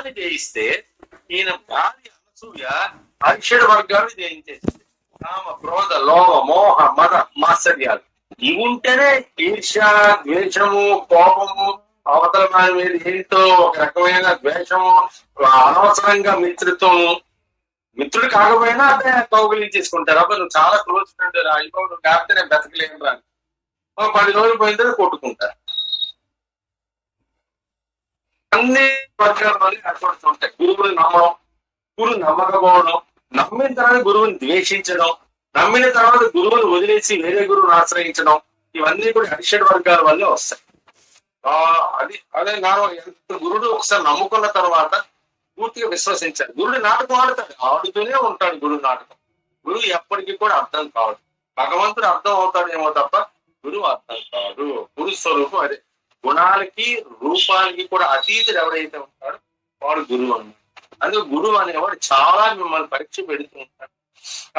కామాన్ని జయిస్తే ఈయన భార్య అనసూయ అరిషడ్ వర్గాన్ని జయించేసింది. కామ, క్రోధ, లోభ, మోహ, మద, మాత్సర్యాలు ఇవి ఉంటేనే ఈర్ష్య, ద్వేషము, కోపము, అవతల మీద ఏంటో ఒక రకమైన ద్వేషము, అనవసరంగా మిత్రుత్వము. మిత్రుడు కాకపోయినా అదే కౌగులించేసుకుంటారు. అప్పుడు నువ్వు చాలా క్లోజ్ ఫ్రెండ్ రా, ఇప్పుడు నువ్వు కాకపోతే నేను బతకలేను రా, 10 రోజులు పోయిన తర్వాత కొట్టుకుంటారు. అన్ని వర్గాల వల్ల ఏర్పడుతుంటాయి. గురువుని నమ్మడం, గురువు నమ్మకపోవడం, నమ్మిన తర్వాత గురువుని ద్వేషించడం, నమ్మిన తర్వాత గురువుని వదిలేసి వేరే గురువుని ఆశ్రయించడం, ఇవన్నీ కూడా అరిషడ్ వర్గాల వల్లే వస్తాయి. అదే ఎంత గురుడు ఒకసారి నమ్ముకున్న తర్వాత పూర్తిగా విశ్వసించాలి. గురుడు నాటకం ఆడుతాడు, ఆడుతూనే ఉంటాడు. గురువు నాటకం, గురువు ఎప్పటికీ కూడా అర్థం కాదు. భగవంతుడు అర్థం అవుతాడేమో తప్ప గురువు అర్థం కాదు. గురు స్వరూపం అదే. గుణాలకి రూపాలకి కూడా అతీతుడు ఎవరైతే ఉంటాడో వాడు గురువు అన్నమాట. అందుకే గురువు అనేవాడు చాలా మిమ్మల్ని పరీక్ష పెడుతూ ఉంటాడు.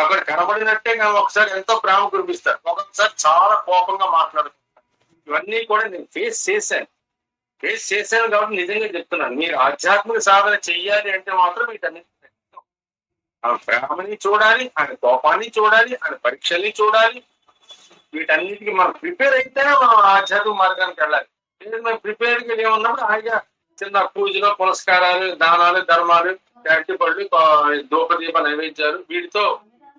అక్కడ కనబడినట్టే కానీ ఒకసారి ఎంతో ప్రేమ కురిపిస్తారు, ఒక్కొక్కసారి చాలా కోపంగా మాట్లాడుతుంటారు. ఇవన్నీ కూడా నేను ఫేస్ చేశాను కాబట్టి నిజంగా చెప్తున్నాను. మీరు ఆధ్యాత్మిక సాధన చెయ్యాలి అంటే మాత్రం వీటన్నిటి ఆయన ప్రేమని చూడాలి, ఆయన కోపాన్ని చూడాలి, ఆయన పరీక్షల్ని చూడాలి. వీటన్నిటికీ మనం ప్రిపేర్ అయితేనే మనం ఆధ్యాత్మిక మార్గానికి వెళ్ళాలి. మేము ప్రిపేర్గా ఏమున్నప్పుడు హాయిగా చిన్న పూజలు, పునస్కారాలు, దానాలు, ధర్మాలు, అరటిపళ్ళు, ధూపదీప నైవేద్యాలు వీటితో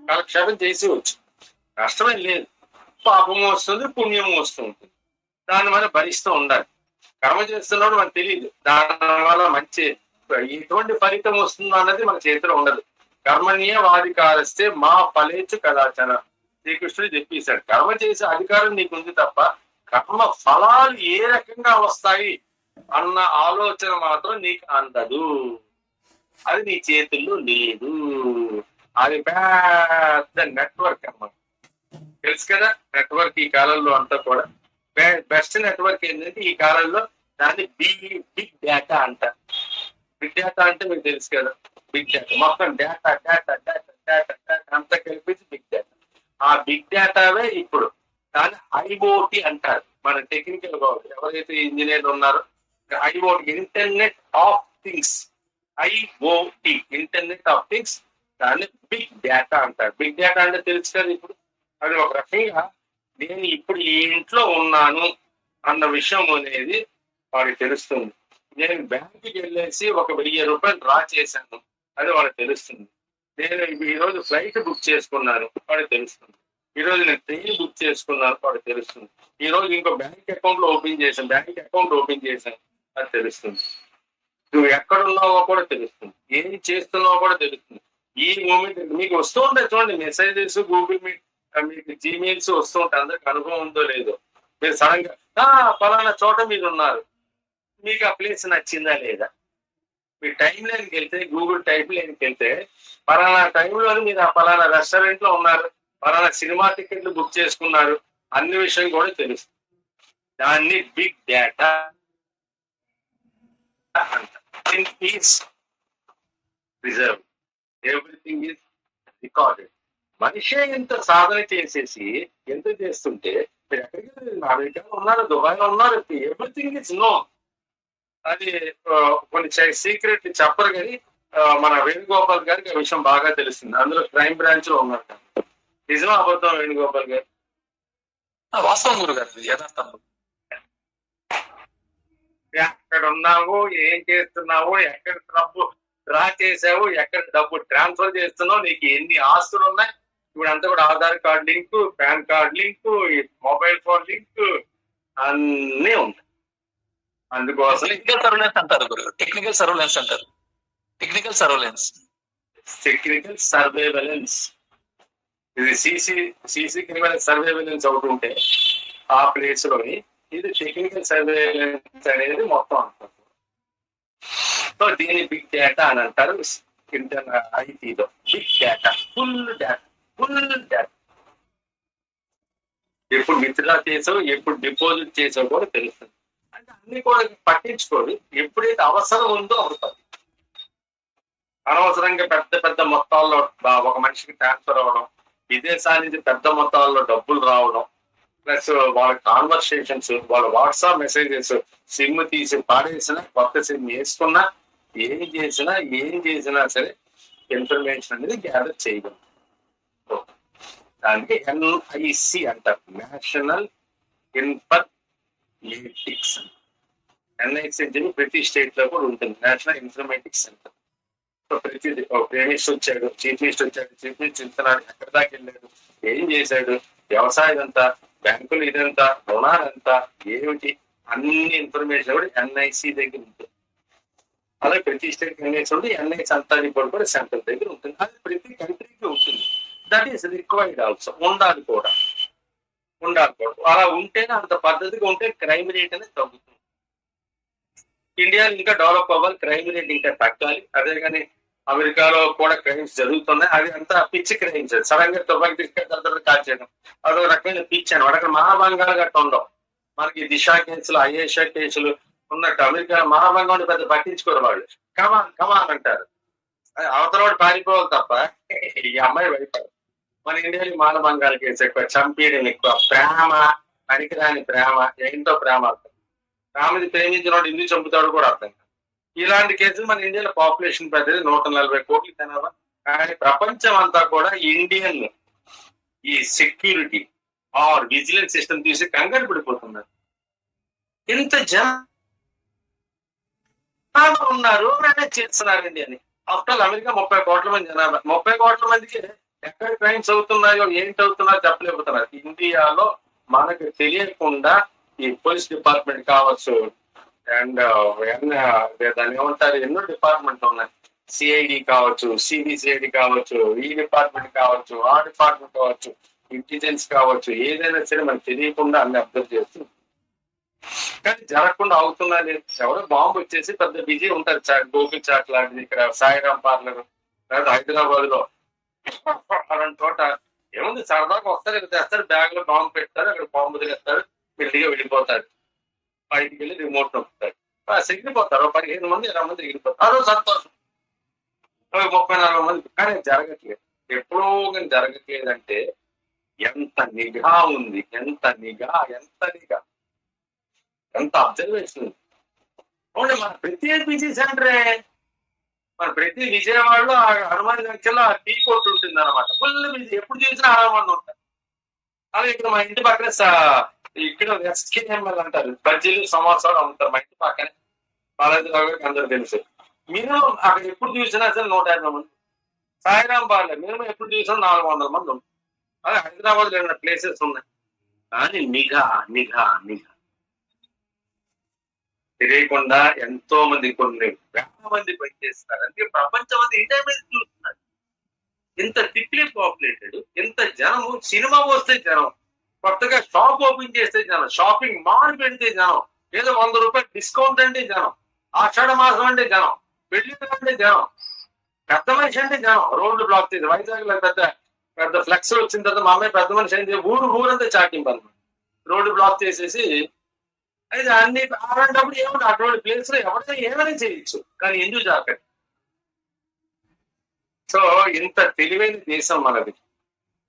కాలక్షేపం చేసి వచ్చు. కష్టమేం లేదు. పాపము వస్తుంది, పుణ్యము వస్తుంది. దాని వల్ల భరిస్తూ ఉండాలి. కర్మ చేస్తున్నప్పుడు మనకు తెలియదు దాని వల్ల మంచి ఎటువంటి ఫలితం వస్తుందో అన్నది మన చేతిలో ఉండదు. కర్మణ్యే వాధికారస్తే మా ఫలేచ్చు కదాచన. శ్రీకృష్ణుడు చెప్పేశాడు, కర్మ చేసే అధికారం నీకుంది తప్ప కర్మ ఫలాలు ఏ రకంగా వస్తాయి అన్న ఆలోచన మాత్రం నీకు అందదు. అది నీ చేతుల్లో లేదు. అది పెద్ద నెట్వర్క్ అన్నమాట. తెలుసు కదా నెట్వర్క్. ఈ కాలంలో అంతా కూడా బెస్ట్ నెట్వర్క్ ఏంటంటే ఈ కాలంలో దాన్ని బిగ్ డేటా అంటారు. బిగ్ డేటా అంటే మీకు తెలుసు కదా, బిగ్ డేటా మొత్తం data data data data data అంతా కలిపేసి బిగ్ డేటా. ఆ బిగ్ డేటావే ఇప్పుడు దాన్ని ఐఓటి అంటారు. మన టెక్నికల్ గా ఎవరైతే ఇంజనీర్లు ఉన్నారో IoT, internet of things. IoT internet of things, దాన్ని బిగ్ డేటా అంటారు. బిగ్ డేటా అంటే తెలుసు కదా. ఇప్పుడు అది ఒక రకంగా నేను ఇప్పుడు ఈ ఇంట్లో ఉన్నాను అన్న విషయం అనేది వాడికి తెలుస్తుంది. నేను బ్యాంకుకి వెళ్ళేసి 1000 రూపాయలు డ్రా చేశాను అది వాడికి తెలుస్తుంది. నేను ఈరోజు ఫ్లైట్ బుక్ చేసుకున్నాను వాడికి తెలుస్తుంది. ఈరోజు నేను ట్రైన్ బుక్ చేసుకున్నాను వాడికి తెలుస్తుంది. ఈ రోజు ఇంకో బ్యాంక్ అకౌంట్ ఓపెన్ చేశాను అది తెలుస్తుంది. నువ్వు ఎక్కడున్నావో కూడా తెలుస్తుంది, ఏం చేస్తున్నావో కూడా తెలుస్తుంది. ఈ మూమెంట్ మీకు వస్తూ ఉంటాయి చూడండి, మెసేజెస్, గూగుల్ మీట్, మీకు జీమెయిల్స్ వస్తూ ఉంటాయి. అందరికి అనుభవం ఉందో లేదో. మీరు సడన్ గా పలానా చోట మీరు ఉన్నారు, మీకు ఆ ప్లేస్ నచ్చిందా లేదా? మీ టైం లైన్కి వెళ్తే, గూగుల్ టైం లైన్కి వెళ్తే పలానా టైంలో మీరు ఆ పలానా రెస్టారెంట్ లో ఉన్నారు, పలానా సినిమా టికెట్లు బుక్ చేసుకున్నారు, అన్ని విషయం కూడా తెలుస్తుంది. దాన్ని big data is reserve, everything is recorded. మనిషే ఇంత సాధన చేసేసి ఎంత చేస్తుంటే మీరు ఎక్కడికి అమెరికాలో ఉన్నారు, దుబాయ్లో ఉన్నారు, ఎవ్రీథింగ్ ఇస్ నో. అది కొన్ని సీక్రెట్ చెప్పరు కానీ మన వేణుగోపాల్ గారికి ఆ విషయం బాగా తెలుస్తుంది. అందులో క్రైమ్ బ్రాంచ్ లో ఉన్నారు. నిజమా అబద్ధం వేణుగోపాల్ గారు? వాస్తవం గురు గారు, యథార్థం. ఎక్కడ ఉన్నావు, ఏం చేస్తున్నావు, ఎక్కడ డబ్బు డ్రా చేసావు, ఎక్కడ డబ్బు ట్రాన్స్ఫర్ చేస్తున్నావు, నీకు ఎన్ని ఆస్తులు ఉన్నాయి, ఇప్పుడు అంతా కూడా Aadhaar card link, pan card link, mobile phone link అన్నీ ఉంటాయి. అందుకోసం టెక్నికల్ సర్వేలెన్స్ అంటారు గురు. టెక్నికల్ సర్వేలెన్స్ అంటారు. టెక్నికల్ సర్వేలెన్స్ ఇది సీసీ క్రిమినల్ సర్వేలెన్స్ ఒకటి ఉంటే ఆ ప్లేస్ లోని ఇది టెక్నికల్ సర్వేలెన్స్ అనేది మొత్తం అంటారు. సో దీన్ని బిగ్ డేటా అని అంటారు. ఐటీలో బిగ్ డేటా, ఫుల్ డేటా. ఎప్పుడు విత్డ్రా చేసావు, ఎప్పుడు డిపాజిట్ చేసావు కూడా తెలుస్తుంది. అంటే అన్ని కూడా పట్టించుకోదు. ఎప్పుడైతే అవసరం ఉందో అవుతుంది. అనవసరంగా పెద్ద మొత్తాల్లో ఒక మనిషికి ట్రాన్స్ఫర్ అవ్వడం, విదేశాల నుంచి పెద్ద మొత్తాల్లో డబ్బులు రావడం, ప్లస్ వాళ్ళ కాన్వర్సేషన్స్, వాళ్ళ వాట్సాప్ మెసేజెస్, సిమ్ తీసి పాడేసిన, కొత్త సిమ్ వేసుకున్నా ఏం చేసినా సరే ఇన్ఫర్మేషన్ అనేది గ్యాదర్ చేయగలం. దానికి NIC అంటారు, నేషనల్ ఇన్ఫర్మేటిక్స్. NIC అంటే ప్రతి స్టేట్ లో కూడా ఉంటుంది, నేషనల్ ఇన్ఫర్మేటిక్స్ సెంటర్. సో ప్రతిది ప్రైమ్ మినిస్టర్ వచ్చాడు, చీఫ్ మినిస్టర్ వచ్చాడు, చీఫ్ మినిస్టర్ ఇస్తున్నాడు, ఎక్కడి దాకా వెళ్ళాడు, ఏం చేశాడు, వ్యవసాయం ఎంత, బ్యాంకులు ఇదంత, రుణాలంతా ఏమిటి, అన్ని ఇన్ఫర్మేషన్ కూడా NIC దగ్గర ఉంటుంది. అలాగే ప్రతి స్టేట్ NIC ఉంటుంది, NIC అంతా రిపోర్ట్ కూడా సెంట్రల్ దగ్గర ఉంటుంది. అది ప్రతి కంట్రీకి ఉంటుంది. దట్ ఈస్ రిక్వైర్డ్ ఆల్సో, ఉండాలి కూడా. అలా ఉంటేనే, అంత పద్ధతిగా ఉంటే క్రైమ్ రేట్ అనేది తగ్గుతుంది. ఇండియాలో ఇంకా డెవలప్ అవ్వాలి, క్రైమ్ రేట్ ఇంకా తగ్గాలి. అదే కానీ అమెరికాలో కూడా క్రైమ్స్ జరుగుతున్నాయి, అది అంతా పిచ్చి క్రైమ్స్. సడన్ గా తుపాకి తీసుకెళ్తారు, కాల్ చేయడం, అదొక రకమైన పిచ్చి అనమాట. అక్కడ మహాభంగాలు గట్ట ఉండవు. మనకి దిశ కేసులు, అయేషా కేసులు ఉన్నట్టు అమెరికా మహాభంగం పెద్ద పట్టించుకోరు వాళ్ళు. కమాన్ అంటారు, అవతల పారిపోవాలి తప్ప ఈ అమ్మాయి భయపడదు. మన ఇండియాలో మానభంగాల కేసు ఎక్కువ, చంపేయడం ఎక్కువ, ప్రేమ పనికిరాని ప్రేమ, ఏంటో ప్రేమ అర్థం. రాముడి ప్రేమించినోడు ఎందుకు చంపుతాడు కూడా అర్థం కాదు. ఇలాంటి కేసులు మన ఇండియాలో పాపులేషన్ పెద్దది, 140 కోట్లు జనాభా. కానీ ప్రపంచం అంతా కూడా ఇండియన్ ఈ సెక్యూరిటీ ఆర్ విజిలెన్స్ సిస్టమ్ తీసి కంగారు పడిపోతున్నారు. ఇంత జనాభా ఉన్నారు, మేనేజ్ చేస్తున్నారండి అని. ఆఫ్టర్ అమెరికా 30 కోట్ల మంది జనాభా, 30 కోట్ల మందికి ఎక్కడ క్రైమ్స్ అవుతున్నాయో ఏంటి అవుతున్నాయో చెప్పలేకపోతున్నారు. ఇండియాలో మనకు తెలియకుండా ఈ పోలీస్ డిపార్ట్మెంట్ కావచ్చు, అండ్ దాన్ని ఏమంటారు, ఎన్నో డిపార్ట్మెంట్ ఉన్నాయి. CID కావచ్చు, CBCID కావచ్చు, ఈ డిపార్ట్మెంట్ కావచ్చు, ఆ డిపార్ట్మెంట్ కావచ్చు, ఇంటెలిజెన్స్ కావచ్చు, ఏదైనా సరే మనకు తెలియకుండా అన్ని అబ్జర్వ్ చేస్తుంది. కానీ జరగకుండా అవుతున్నా లేదు. ఎవరో బాంబు వచ్చేసి పెద్ద బిజీ ఉంటారు, గోకుల్ చాట్ లాంటిది, ఇక్కడ సాయిరాం పార్లర్, లేదా హైదరాబాద్ లో అలాంటి చోట ఏముంది, సరదాగా వస్తారు, ఇక్కడ తెస్తారు, బ్యాగ్ లో బాంబు పెడతారు, అక్కడ బాంబు వదిలేస్తారు, మెల్లిగా వెళ్ళిపోతారు, బయటికి వెళ్ళి రిమోట్ నొప్పుతారు, ఎగిరిపోతారు. 15 మంది 20 మంది ఎగిరిపోతారు, అదో సంతోషం. 30-40 మంది. కానీ జరగట్లేదు. ఎప్పుడో కానీ జరగట్లేదంటే ఎంత నిఘా ఉంది, ఎంత అబ్జర్వేషన్ ఉంది. అవును, మన ప్రతి బీసీ సెంటరే, మన ప్రతి విజయవాడలో హనుమాన్ జంక్షన్ లో టీ కోర్టు ఉంటుంది అనమాట. ఫుల్ బిజీ, ఎప్పుడు చూసినా 60 మంది ఉంటారు. అలాగే ఇక్కడ మా ఇంటి పక్కన ఇక్కడ SKML అంటారు, బజ్జీలు సమోసాలు అమ్ముతారు. మా ఇంటి పక్కనే బాలాజీరావు గారికి అందరూ తెలుసు. మినిమం అక్కడ ఎప్పుడు చూసినా సరే 150 మంది. సాయిరాం పార్లర్ మినిమం ఎప్పుడు చూసినా 400 మంది ఉంటారు. అదే హైదరాబాద్ లో 2 ప్లేసెస్ ఉన్నాయి. కానీ నిఘా తెలియకుండా ఎంతో మంది, కొన్ని వేల మంది పనిచేస్తారు. అందుకే ప్రపంచం అంతా ఇండియా మీద చూస్తున్నారు. ఇంత థిక్లీ పాపులేటెడ్, ఇంత జనము, సినిమా వస్తే జనం, కొత్తగా షాప్ ఓపెన్ చేస్తే జనం, షాపింగ్ మాల్ పెడితే జనం, ఏదో 100 రూపాయలు డిస్కౌంట్ అంటే జనం, ఆషాఢ మాసం అంటే జనం, పెళ్లి అంటే జనం, పెద్ద మనిషి అంటే జనం. రోడ్లు బ్లాక్ చేసి, వైజాగ్ లో పెద్ద ఫ్లెక్స్ వచ్చిన తర్వాత మా అమ్మాయి పెద్ద మనిషి అయింది, ఊరంతా చాటింపు అనమాట. రోడ్డు బ్లాక్ చేసేసి, అయితే అన్ని అలాంటప్పుడు ఏమన్నా అటువంటి ప్లేస్ లో ఎవరైనా ఏమైనా చేయొచ్చు, కానీ ఎందుకు జాగ్రత్త. సో ఇంత తెలివైన దేశం మనది.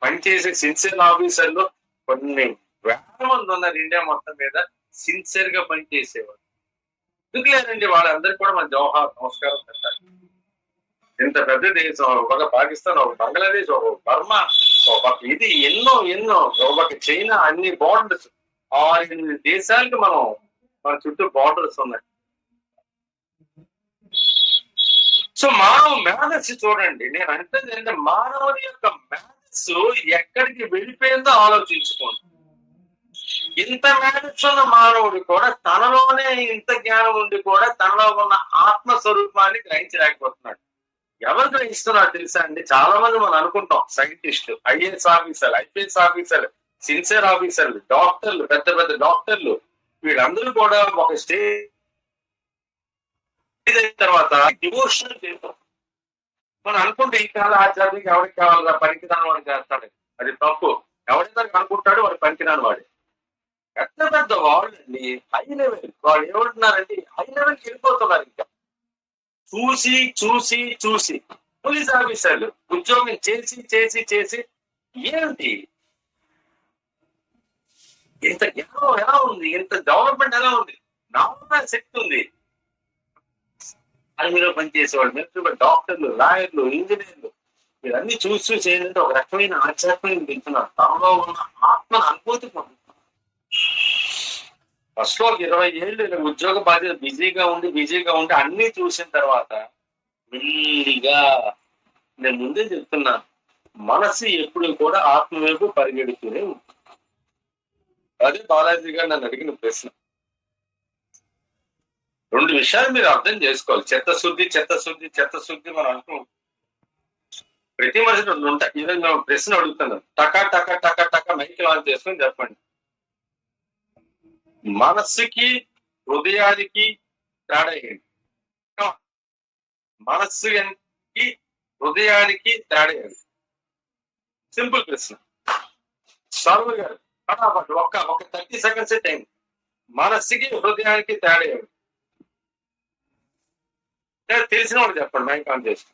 పనిచేసే సిన్సియర్ ఆఫీసర్లు కొన్ని వేల మంది ఉన్నారు ఇండియా మొత్తం మీద, సిన్సియర్ గా పనిచేసేవారు. ఎందుకు లేదండి, వాళ్ళందరికీ కూడా మన జవహర్ నమస్కారం పెట్టాలి. ఇంత పెద్ద దేశం, ఒక పాకిస్తాన్, ఒక బంగ్లాదేశ్, ఒక బర్మా, ఒక ఇది ఎన్నో ఒక చైనా, అన్ని బార్డర్స్, 6-8 దేశాలకి మన చుట్టూ బార్డర్స్ ఉన్నాయి. సో మానవ మేధస్సు చూడండి, నేను అంటే మానవుడి యొక్క మేధస్సు ఎక్కడికి వెళ్ళిపోయిందో ఆలోచించుకోండి. ఇంత మేధస్సు ఉన్న మానవుడు కూడా తనలోనే ఇంత జ్ఞానం ఉండి కూడా తనలో ఉన్న ఆత్మస్వరూపాన్ని గ్రహించలేకపోతున్నాడు. ఎవరు గ్రహిస్తున్నారు తెలుసా అండి? చాలా మంది మనం అనుకుంటాం, సైంటిస్టులు, IAS ఆఫీసర్లు, IPS ఆఫీసర్లు, సిన్సియర్ ఆఫీసర్లు, డాక్టర్లు, పెద్ద డాక్టర్లు, వీళ్ళందరూ కూడా ఒక స్టేజ్ అయిన తర్వాత డివోషనల్ చేస్తాం. మనం అనుకుంటే ఈ కాల ఆధ్యాత్మిక ఎవరికి కావాలా, పనికిరాని వాడు చేస్తాడు, అది తప్పు. ఎవరైతే అనుకుంటాడో వాడు పనికిరాని వాడు. పెద్ద వాళ్ళు అండి, హై లెవెల్ వాళ్ళు ఏమంటున్నారండి, హై లెవెల్కి వెళ్ళిపోతున్నారు. ఇంకా చూసి పోలీస్ ఆఫీసర్లు ఉద్యోగం చేసి ఏంటి ఇంత జ్ఞానం ఎలా ఉంది, ఇంత డెవలప్మెంట్ ఎలా ఉంది, నాన్న శక్తి ఉంది. ఆర్మీలో పనిచేసేవాళ్ళు, మిలిటరీ డాక్టర్లు, లాయర్లు, ఇంజనీర్లు, ఇవన్నీ చూసి ఏంటంటే ఒక రకమైన ఆధ్యాత్మికం తింటున్నారు. తమలో ఉన్న ఆత్మను అనుభూతి పొందుతున్నారు. ఫస్ట్ లో ఒక 20 ఏళ్ళు ఇలా ఉద్యోగ బాధ్యత బిజీగా ఉండి అన్ని చూసిన తర్వాత మెల్లిగా, నేను ముందే చెప్తున్నా, మనసు ఎప్పుడు కూడా ఆత్మ వైపు పరిగెడుతూనే ఉంటుంది. అదే బాలాజీ గారు నన్ను అడిగిన ప్రశ్న. 2 విషయాలు మీరు అర్థం చేసుకోవాలి. చిత్తశుద్ధి మనం అంటూ ప్రతి మనిషి 2 ఉంటాయి. ఈరోజు మేము ప్రశ్న అడుగుతున్నాం, టక మైకి ఆన్ చేసుకుని చెప్పండి. మనస్సుకి హృదయానికి తేడా ఏంటి? మనస్సుకి హృదయానికి తేడా ఏంటి? సింపుల్ ప్రశ్న. సాల్వ్ గారు ఒక 30 సెకండ్స్ టైం. మనస్సుకి హృదయానికి తేడా ఏంటి? తెలిసిన వాళ్ళు చెప్పండి, మైక్ ఆన్ చేసి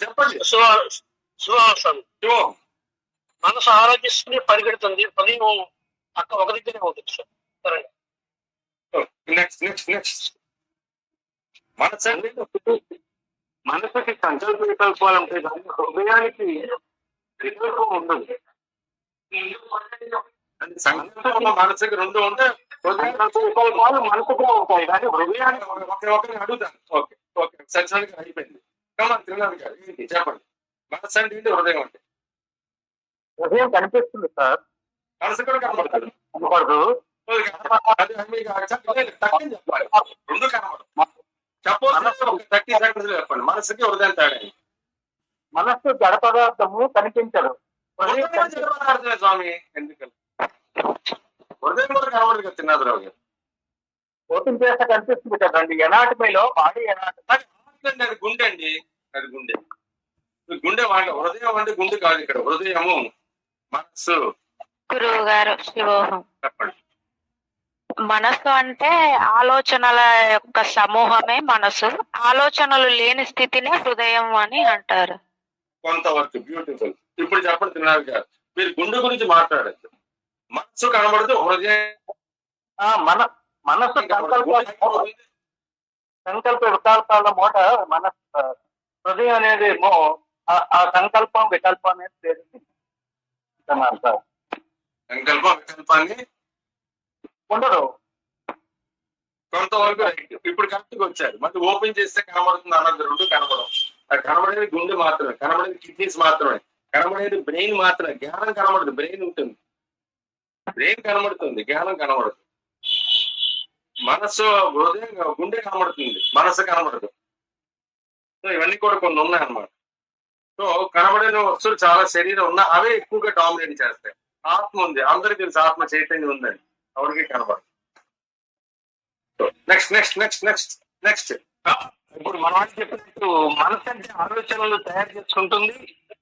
చెప్పండి. శివం, మనసు ఆలోచిస్తుంది, పరిగెడుతుంది, హృదయం ఒక దగ్గరే అవుతుంది సార్. సరే, నెక్స్ట్ మనసు అంటే మనసుకి సంకల్ప వికల్పాలు ఉంటాయి కానీ హృదయానికి వికల్పం ఉండదు. సంకల్పం మనసుకి 2 ఉంటాయి, వికల్పాలు మనసుగా ఉంటాయి కానీ హృదయానికి ఒకరిని అడుగుతాను. ఓకే సత్యనారాయణ గారు అయిపోయింది. త్రినాథ్ గారు ఏంటి చెప్పండి. మనసు అంటే ఏంటి, హృదయం అంటే? హృదయం కనిపిస్తుంది సార్, మనసు కూడా కనబడతాడు. కనపడదు. చెప్పాలి, 2 కనబడదు. చెప్పవచ్చు. ఒక 30 సెకండ్స్ చెప్పండి. మనసుకి హృదయం తేడా. మనస్సు జడ పదార్థము కనిపించదు, పదార్థమే స్వామి. ఎందుకని హృదయం కూడా కనబడదు కదా త్రినాథరావు గారు? ఓపెన్ చేస్తే కనిపిస్తుంది కదండి. ఎనాటమీలో బాడీ అది గుండె అండి, అది గుండె. గుండె మాట, హృదయం అంటే గుండె కాదు. ఇక్కడ హృదయము, మనస్సు. గురువు గారు శివోహం. చెప్పండి. మనసు అంటే ఆలోచనల యొక్క సమూహమే మనసు. ఆలోచనలు లేని స్థితినే హృదయం అని అంటారు. కొంతవరకు బ్యూటిఫుల్. ఇప్పుడు చెప్పండి త్రినాథ్ గారు, మీరు గుండె గురించి మాట్లాడచ్చు. మనస్సు కనబడదు, హృదయం మనస్సు సంకల్ప వికల్పాల మూట. మనస్సు, హృదయం అనేది ఆ సంకల్పం వికల్పం అనేది పేరు. సంకల్పం వికల్పాన్ని ఉండదు. కొంతవరకు రైట్. ఇప్పుడు కరెక్ట్ గా వచ్చారు. మళ్ళీ ఓపెన్ చేస్తే కనబడుతుంది అన్నది 2 కనబడవు. అది కనబడేది గుండె మాత్రమే, కనబడేది కిడ్నీస్ మాత్రమే, కనబడేది బ్రెయిన్ మాత్రమే. జ్ఞానం కనబడదు, బ్రెయిన్ ఉంటుంది. బ్రెయిన్ కనబడుతుంది, జ్ఞానం కనబడదు. మనస్సు, హృదయం, గుండె కనబడుతుంది, మనస్సు కనబడదు. సో ఇవన్నీ కూడా కొన్ని ఉన్నాయన్నమాట. సో కనబడిన వస్తువులు చాలా శరీరం ఉన్నా అవే ఎక్కువగా డామినేట్ చేస్తాయి. ఆత్మ ఉంది, అందరికీ తెలుసు ఆత్మ చైతన్యం ఉందని, ఎవరికి కనబడదు. నెక్స్ట్ ఇప్పుడు మనం చెప్పినట్టు మనసు అంటే ఆలోచనలు తయారు చేసుకుంటుంది,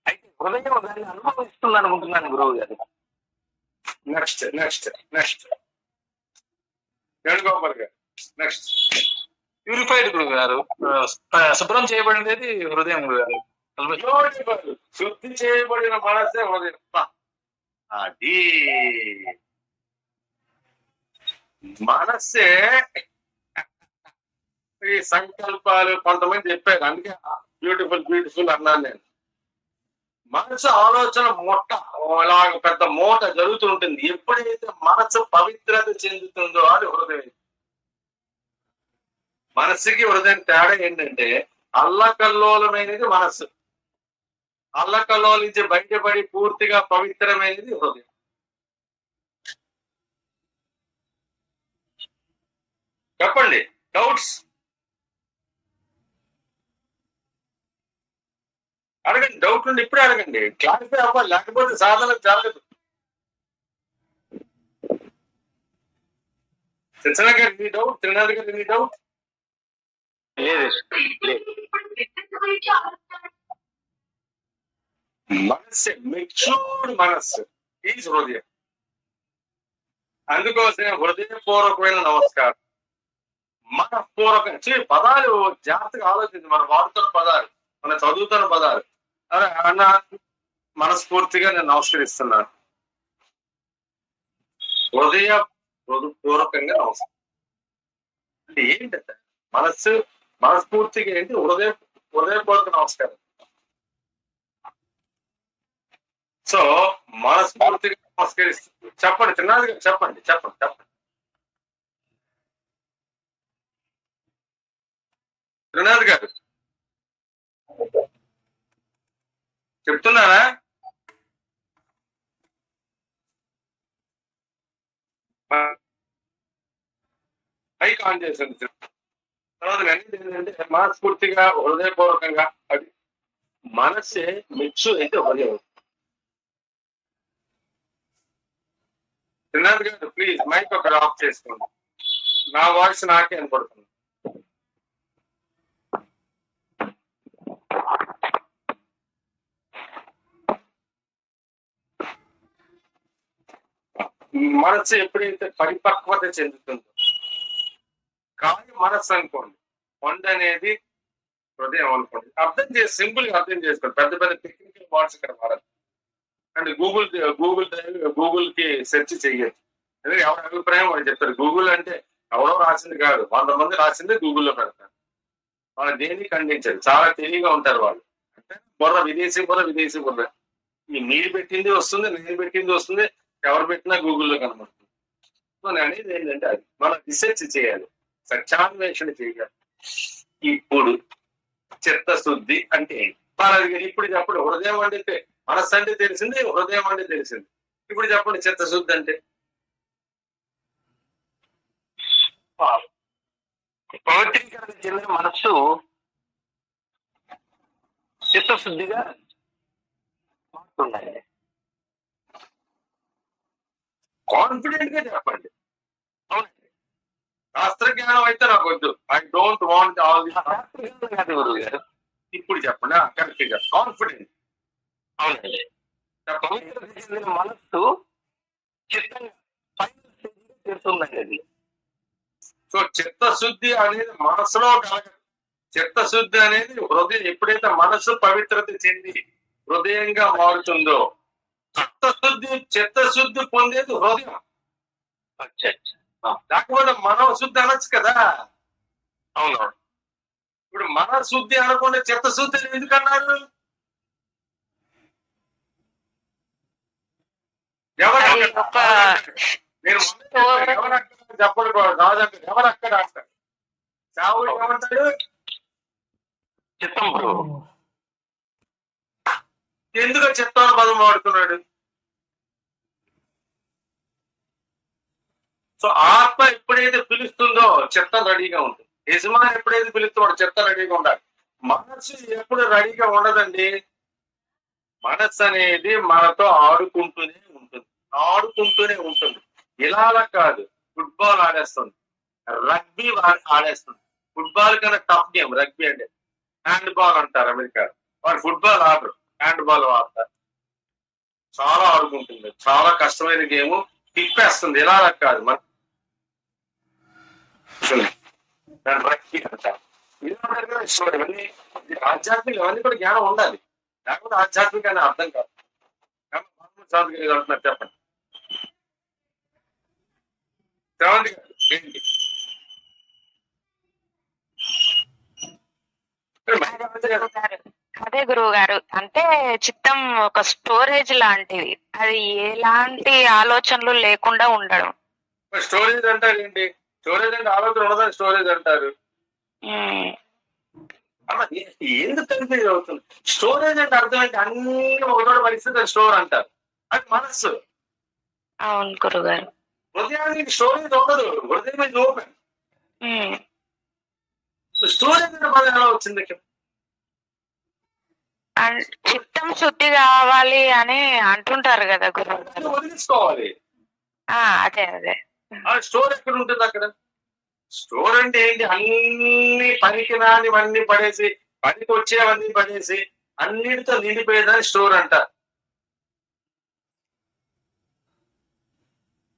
అయితే హృదయం దాన్ని అనుభవిస్తుంది అనుకుంటున్నాను గురువు గారు. నెక్స్ట్ వేణుగోపాల్ గారు. నెక్స్ట్ ప్యూరిఫైడ్ గురువు గారు, శుభ్రం చేయబడినది హృదయం గురువు గారు. శుద్ధి చేయబడిన మనసే హృదయం. అది మనస్సే ఈ సంకల్పాలు కొంతమంది చెప్పారు, అందుకే బ్యూటిఫుల్ అన్నాను నేను. మనసు ఆలోచన ఇలాగ పెద్ద మూట జరుగుతుంటుంది. ఎప్పుడైతే మనసు పవిత్రత చెందుతుందో అది హృదయం. మనస్సుకి హృదయం తేడా ఏంటంటే అల్లకల్లోలమైనది మనస్సు, అల్లకల్లోల నుంచి బయటపడి పూర్తిగా పవిత్రమైనది హృదయం. చెప్పండి, డౌట్స్ అడగండి. డౌట్ నుండి ఇప్పుడే అడగండి, క్లారిఫై అవ్వాలి, లేకపోతే సాధన జరగదు. సత్యనారాయణ గారు మీ డౌట్, త్రినాథ్ గారు మీ డౌట్? మనస్సు, మెచ్యూర్డ్ మనస్సు ఈజ్ హృదయం. అందుకోసం హృదయపూర్వకమైన నమస్కారం. మనపూర్వకం పదాలు జాగ్రత్తగా ఆలోచించి, మనం వాడుతున్న పదాలు, మనం చదువుతున్న పదాలు. అరే అన్న, మనస్ఫూర్తిగా నేను నమస్కరిస్తున్నాను. హృదయపూర్వకంగా నమస్కారం. అంటే ఏంటి మనస్ఫూర్తిగా ఏంటి హృదయపూర్వక నమస్కారం. సో మనస్ఫూర్తిగా నమస్కరిస్తుంది. చెప్పండి త్రినాథ్ గారు, చెప్పండి. త్రినాథ్ గారు చెప్తున్నారా? మైక్ ఆన్ చేసింది. తర్వాత ఏంటంటే మనస్ఫూర్తిగా హృదయపూర్వకంగా అది మనస్సే మెచ్చు అయితే హృదయం. త్రినాథ్ గారు ప్లీజ్ మైక్ ఒక ఆఫ్ చేసుకోండి. నా వాయిస్ నాకే అనుకుంటున్నాను. మనస్సు ఎప్పుడైతే పరిపక్వత చెందుతుందో, కాయ మనస్సు అనుకోండి, కొండ అనేది హృదయం అనుకోండి. సింపుల్ గా అర్థం చేసుకోండి. పెద్ద పెద్ద టెక్నికల్ వర్డ్స్ ఇక్కడ వాడదు. అండ్ గూగుల్ కి సెర్చ్ చెయ్యొచ్చు. ఎందుకంటే ఎవరి అభిప్రాయం వాళ్ళు చెప్తారు. గూగుల్ అంటే ఎవరో రాసింది కాదు, 100 మంది రాసింది గూగుల్లో పెడతారు. వాళ్ళు దేన్ని ఖండించారు. చాలా తెలివిగా ఉంటారు వాళ్ళు. అంటే విదేశీ బుర్ర. ఈ మీరు పెట్టింది వస్తుంది, నేను పెట్టింది వస్తుంది, ఎవరు పెట్టినా గూగుల్లో కనబడుతుంది. సో నేను అనేది ఏంటంటే అది మనం రీసెర్చ్ చేయాలి, సత్యాన్వేషణ చేయాలి. ఇప్పుడు చిత్తశుద్ధి అంటే ఇప్పుడు చెప్పండి. హృదయం అంటే మనస్సు అంటే తెలిసింది, హృదయం అంటే తెలిసింది. ఇప్పుడు చెప్పండి చిత్తశుద్ధి అంటే. పవిత్రీకరణ చెందిన మనస్సు చిత్తశుద్ధిగా మారుతున్నాయి. కాన్ఫిడెంట్ గా చెప్పండి. అవునండి, శాస్త్రజ్ఞానం అయితే నాకు వద్దు. I don't want all the శాస్త్రజ్ఞానం కాదు గురువు గారు. ఇప్పుడు చెప్పండి కరెక్ట్ గా కాన్ఫిడెంట్. అవునండి, పవిత్రత చెందిన మనస్సు చిత్తంగా ఫైనల్ స్టేజ్ చేరుతుందండి అది. సో చిత్తశుద్ధి అనేది మనసులో కలగదు. చిత్తశుద్ధి అనేది హృదయం. ఎప్పుడైతే మనసు పవిత్రత చెంది హృదయంగా మారుతుందో, చిత్తశుద్ధి పొందేది హృదయం. లేకపోతే మనోశుద్ధి అనొచ్చు కదా. అవునవును. ఇప్పుడు మనశుద్ధి అనకుండా చిత్తశుద్ధి ఎందుకన్నారు? నేను ఎవరక్కడ చెప్పకూడదు. రాజంటే ఎవరక్కడ అంటారు. చావుడు ఏమంటాడు? చిత్తం. ఎందుకు చిత్తాన్ని పదం వాడుతున్నాడు? సో ఆత్మ ఎప్పుడైతే పిలుస్తుందో చిత్తం రెడీగా ఉంటుంది. యజమాని ఎప్పుడైతే పిలుస్తున్నాడో చిత్తం రెడీగా ఉండాలి. మనస్సు ఎప్పుడు రెడీగా ఉండదండి. మనస్సు అనేది మనతో ఆడుకుంటూనే ఉంటుంది. ఇలా కాదు, ఫుట్బాల్ ఆడేస్తుంది, రగ్బీ ఆడేస్తుంది. ఫుట్బాల్ కన్నా టఫ్ గేమ్ రగ్బీ అంటే. హ్యాండ్ బాల్ అంటారు అమెరికా. వాడు ఫుట్బాల్ ఆడరు, హ్యాండ్ బాల్ ఆడతారు. చాలా ఆడుకుంటుంది, చాలా కష్టమైన గేమ్, తిప్పేస్తుంది. ఇలా కాదు, మన రగ్బీ అంటారు. ఇవన్నీ ఆధ్యాత్మిక, ఇవన్నీ కూడా జ్ఞానం ఉండాలి. లేకపోతే ఆధ్యాత్మిక అర్థం కాదు. అంటున్నారు. చెప్పండి ఏంటి? అదే గురువు గారు, అంటే చిత్తం ఒక స్టోరేజ్ లాంటిది. అది ఎలాంటి ఆలోచనలు లేకుండా ఉండడం. స్టోరేజ్ అంటారు ఏంటి? స్టోరేజ్ అంటే ఆలోచన ఉండదని స్టోరేజ్ అంటారు. ఎందుకు కన్ఫ్యూజ్ అవుతుంది? స్టోరేజ్ అంటే అర్థం ఏంటి? అన్ని ఒకటోటి పరిస్థితి స్టోర్ అంటారు. అది మనస్సు. అవును గురువు గారు. హృదయానికి స్టోరేజ్ ఉండదు. హృదయం ఇస్ ఓపెన్. స్టోరేజ్ అనే పదం ఎలా వచ్చింది ఇక్కడ? చిత్తం శుద్ధి కావాలి అని అంటుంటారు కదా గురువు గారు. వదిలించుకోవాలి. అదే స్టోర్ ఎక్కడ ఉంటుంది అక్కడ? స్టోర్ అంటే ఏంటి? అన్ని పనికి రానివన్నీ పడేసి, పనికి వచ్చేవన్నీ పడేసి అన్నిటితో నిండిపోయేదాన్ని స్టోర్ అంటారు.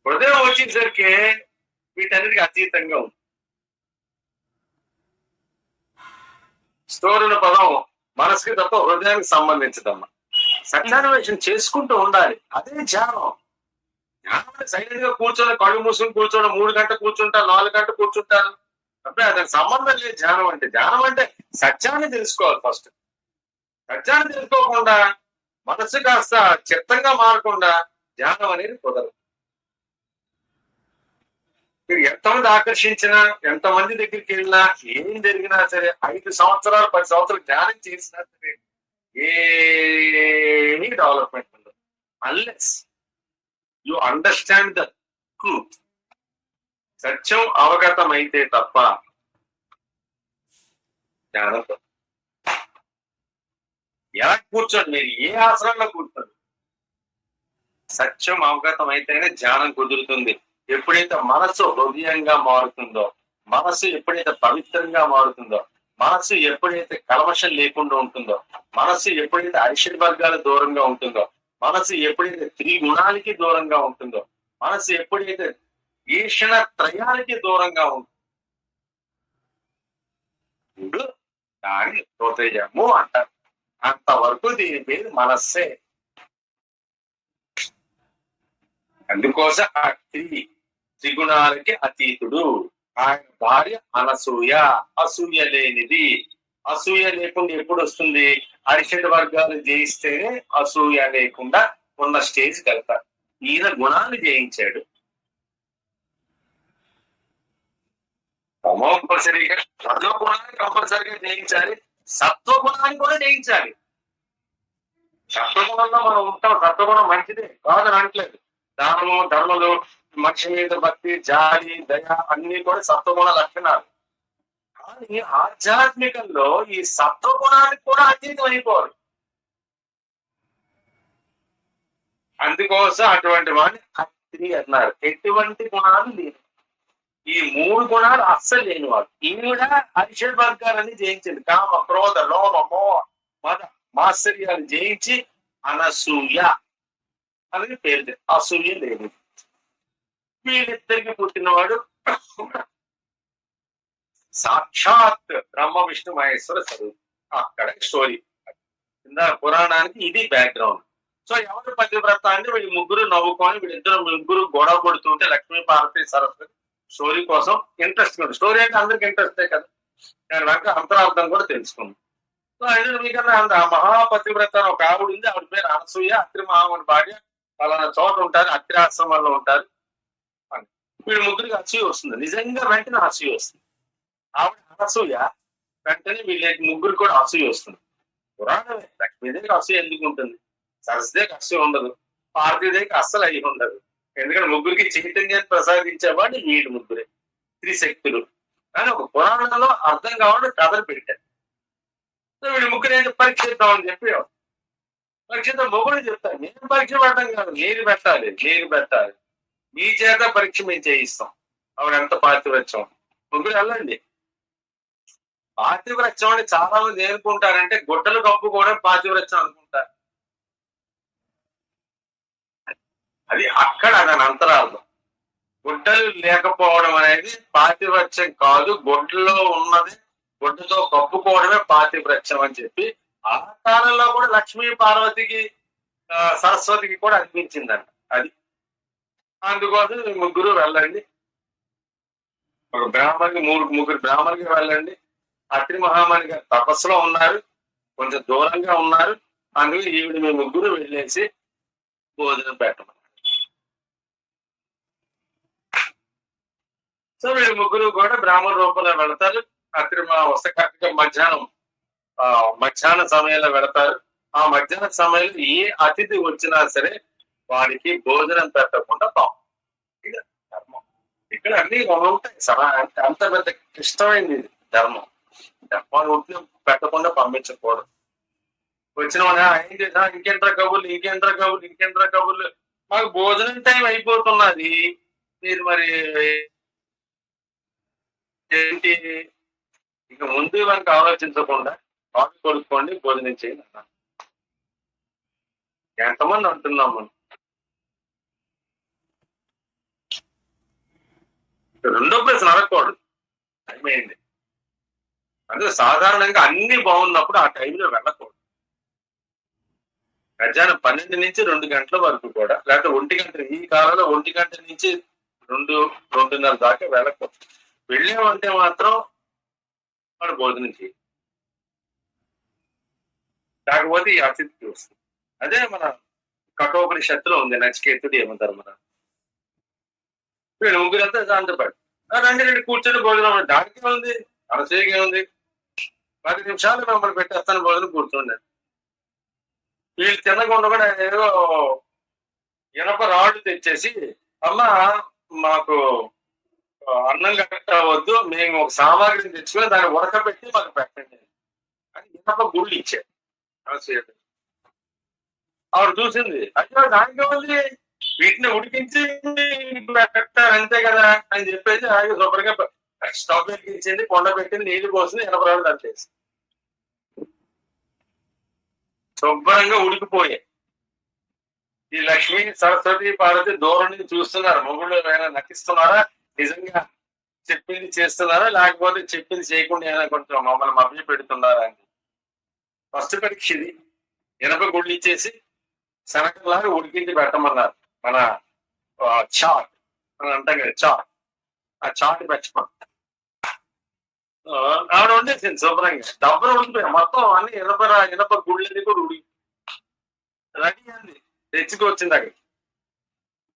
హృదయం వచ్చేసరికి వీటన్నిటికీ అతీతంగా ఉంది. స్టోర్ అనే పదం మనసుకి తప్ప హృదయానికి సంబంధించదమ్మా. సత్యాన్వేషణ చేసుకుంటూ ఉండాలి. అదే ధ్యానం. ధ్యానం అంటే సైలెంట్ గా కూర్చొని కళ్ళు మూసుకుని కూర్చోవడం. 3 గంటలు కూర్చుంటాను, 4 గంటలు కూర్చుంటాను, అప్పుడే అతనికి సంబంధం లేదు ధ్యానం అంటే. ధ్యానం అంటే సత్యాన్ని తెలుసుకోవాలి ఫస్ట్. సత్యాన్ని తెలుసుకోకుండా మనసు కాస్త చిత్తంగా మారకుండా ధ్యానం అనేది కుదరదు. మీరు ఎంతమంది ఆకర్షించినా, ఎంతమంది దగ్గరికి వెళ్ళినా, ఏం జరిగినా సరే, 5 సంవత్సరాలు 10 సంవత్సరాలు ధ్యానం చేసినా సరే ఏమీ డెవలప్మెంట్ ఉండదు. Unless you understand the truth. సత్యం అవగతం అయితే తప్ప ధ్యానం. ఎలా కూర్చోండి, మీరు ఏ ఆసనంలో కూర్చోండి, సత్యం అవగతం అయితేనే ధ్యానం కుదురుతుంది. ఎప్పుడైతే మనసు హృదయంగా మారుతుందో, మనసు ఎప్పుడైతే పవిత్రంగా మారుతుందో, మనసు ఎప్పుడైతే కల్మషం లేకుండా ఉంటుందో, మనసు ఎప్పుడైతే ఐశ్వర్య వర్గాల దూరంగా ఉంటుందో, మనసు ఎప్పుడైతే త్రిగుణాలకి దూరంగా ఉంటుందో, మనసు ఎప్పుడైతే ఈషణ త్రయాలకి దూరంగా ఉంటుందో దాన్ని హృదయము అంటారు. అంతవరకు దీని పేరు మనస్సే. అందుకోసం ఆ త్రిగుణాలకి అతీతుడు. ఆయన భార్య అనసూయ, అసూయ లేనిది. అసూయ లేకుండా ఎప్పుడు వస్తుంది? అరిషడ్ వర్గాలు జయిస్తేనే అసూయ లేకుండా ఉన్న స్టేజ్కి వెళ్తారు. ఈయన గుణాలు జయించాడు. కంపల్సరీగా రజో గుణాన్ని కంపల్సరీగా జయించాలి, సత్వగుణాన్ని కూడా జయించాలి. సత్వగుణంలో మనం ఉంటాం, సత్వగుణం మంచిదే కాదని అనట్లేదు. దానము, ధర్మలు, మనిషి మీద భక్తి, జాలి, దయ అన్ని కూడా సత్వగుణ లక్షణాలు. కానీ ఆధ్యాత్మికంలో ఈ సత్వగుణానికి కూడా అతీతం అయిపోవాలి. అందుకోసం అటువంటి వాడిని అత్రి అన్నారు. ఎటువంటి గుణాలు లేవు. ఈ 3 గుణాలు అస్సలు లేనివాడు. ఈవిడ అరిషడ్ వర్గాలన్నీ జయించింది. కామ, క్రోధ, లోభ, మోహ, మద, మాత్సర్యాలు జయించి అనసూయ అనేది పేరు. అసూయ లేదు. వీళ్ళిద్దరికి పుట్టినవాడు సాక్షాత్ బ్రహ్మ విష్ణు మహేశ్వర స్వరూపం. అక్కడ స్టోరీ కింద పురాణానికి ఇది బ్యాక్గ్రౌండ్. సో ఎవరు పతివ్రత అంటే వీళ్ళు ముగ్గురు నవ్వుకొని, వీళ్ళిద్దరు ముగ్గురు గొడవ పడుతుంటే లక్ష్మీ పార్వతి సరస్వతి స్టోరీ కోసం ఇంట్రెస్ట్ ఉంది. స్టోరీ అంటే అందరికి ఇంట్రెస్టే కదా, దాని వెనక అంతరార్థం కూడా తెలుసుకుంది. సో అయితే మీకన్నా మహాపతివ్రత ఒక ఆవిడ ఉంది. ఆవిడ పేరు అనసూయ. అత్రి మహాముని భార్య. పలానా చోట ఉంటారు, అత్రి ఆశ్రమంలో ఉంటారు. వీళ్ళు ముగ్గురికి అసూయ వస్తుంది. నిజంగా వెంటనే అసూయ వస్తుంది. ఆవిడ అనసూయ, వెంటనే వీళ్ళ ముగ్గురు కూడా అసూయ వస్తుంది. పురాణమే. లక్ష్మీదేవికి అసూయ ఎందుకు ఉంటుంది? సరస్వతికి అసూయ ఉండదు, పార్వతీదేవికి అస్సలు అయి ఉండదు. ఎందుకంటే ముగ్గురికి చైతన్యాన్ని ప్రసాదించేవాడు వీళ్ళు ముగ్గురే, త్రిశక్తులు. కానీ ఒక పురాణంలో అర్థం కావాలని కథలు పెట్టారు. సో వీళ్ళు ముగ్గురు ఏంటి పరీక్షిద్దామని చెప్పి పరీక్షిద్దాం. మొగుడు చెప్తారు, నేను పరీక్ష పెట్టడం కాదు, నేను పెట్టాలి, మీ చేత పరీక్ష మేము చేయిస్తాం. ఆవిడ ఎంత పాతివ్రత్యం. ముగ్గురు వెళ్ళండి. పాతివ్రత్యం అని చాలా మంది ఏనుకుంటారంటే గుడ్డలు కప్పుకోవడం పాతివ్రత్యం అనుకుంటారు. అది అక్కడ దాని అంతరార్థం. గుడ్డలు లేకపోవడం అనేది పాతివ్రత్యం కాదు, గుడ్డలో ఉన్నది గుడ్డతో కప్పుకోవడమే పాతివ్రత్యం అని చెప్పి ఆ కాలంలో కూడా లక్ష్మీ పార్వతికి సరస్వతికి కూడా అనిపించిందంట. అది అందుకోసం ముగ్గురు వెళ్ళండి. ఒక బ్రాహ్మణికి ముగ్గురు బ్రాహ్మణికి వెళ్ళండి. అత్రి మహామణి గారు తపస్సులో ఉన్నారు, కొంచెం దూరంగా ఉన్నారు. అందుకే ఈవిడ మీ ముగ్గురు వెళ్ళేసి భోజనం పెట్టమన్నారు. సో వీళ్ళు ముగ్గురు కూడా బ్రాహ్మణ రూపంలో వెళతారు. అత్రి వస్తే కరెక్ట్గా మధ్యాహ్న సమయంలో వెళతారు. ఆ మధ్యాహ్న సమయంలో ఏ అతిథి వచ్చినా సరే వారికి భోజనం పెట్టకుండా ఇది ధర్మం. ఇక్కడ అన్ని ఉంటాయి. అంత పెద్ద క్లిష్టమైంది ఇది ధర్మం. ధర్మాన్ని పెట్టకుండా పంపించకూడదు. వచ్చిన ఏం చేసా, ఇంకేంట్రా కబుర్లు, మాకు భోజనం టైం అయిపోతున్నది, మీరు మరి ఏంటి ఇక ముందు మనకు ఆలోచించకుండా కాఫీ కొనుక్కోండి, భోజనం చేయండి అన్నాను. ఎంతమంది అంటున్నాం మనం. రెండో ప్లేస్ నడకూడదు, టైం అయింది. అదే సాధారణంగా అన్ని బాగున్నప్పుడు ఆ టైంలో వెళ్ళకూడదు. మధ్యాహ్నం 12 నుంచి 2 గంటల వరకు కూడా, లేకపోతే 1 గంట, ఈ కాలంలో 1 గంట నుంచి 2, 2:30 దాకా వెళ్ళకూడదు. వెళ్ళామంటే మాత్రం వాడు భోజనం చేయి, కాకపోతే ఈ అతిథికి వస్తుంది. అదే మన కఠోపనిషత్తులో ఉంది, నచికేతుడు ఏమంటారు మన వీళ్ళు ముగ్గురంతా శాంతపడి రండి కూర్చొని భోజనం, దానికి ఉంది అనసూయగా ఉంది, 10 నిమిషాలు మిమ్మల్ని పెట్టేస్తాను భోజనం కూర్చోండి. వీళ్ళు తినకుండా కూడా ఏదో ఇనప రాళ్ళు తెచ్చేసి, అమ్మ మాకు అన్నం కట్టవద్దు, మేము ఒక సామాగ్రిని తెచ్చుకొని దాన్ని ఉడకబెట్టి మాకు పెట్టండి అని ఇనప గుళ్ళు ఇచ్చారు. ఆవిడ చూసింది, అయ్యో దానికే ఉంది, వీటిని ఉడికించి పెట్టారు అంతే కదా అని చెప్పేసి ఆయన శుభ్రంగా స్టవ్ వెలిగించింది, కొండ పెట్టింది, నీళ్లు పోసింది, ఇనప రాళ్ళు అంటేసి శుభ్రంగా ఉడికిపోయాయి. ఈ లక్ష్మి సరస్వతి పార్వతి దూరం నుంచి చూస్తున్నారు, మొగుళ్ళు ఏమైనా నటిస్తున్నారా, నిజంగా చెప్పింది చేస్తున్నారా, లేకపోతే చెప్పింది చేయకుండా ఏమైనా కొంచెం మమ్మల్ని మభ్య పెడుతున్నారా అని. ఫస్ట్ పరీక్ష ఇది. ఇనప గుళ్ళు ఇచ్చేసి శనగలాగా ఉడికించి పెట్టమన్నారు. మన చాట్ అని అంటాం కదా, చాట్, ఆ చాట్ పెట్టమన్నారు. ఆవిడ వండేసింది శుభ్రంగా, డబ్బులు ఉడికిపోయాయి మొత్తం అన్ని ఇనప గుళ్ళని కూడా ఉడికి రెడీ అండి, తెచ్చుకొచ్చింది అక్కడ.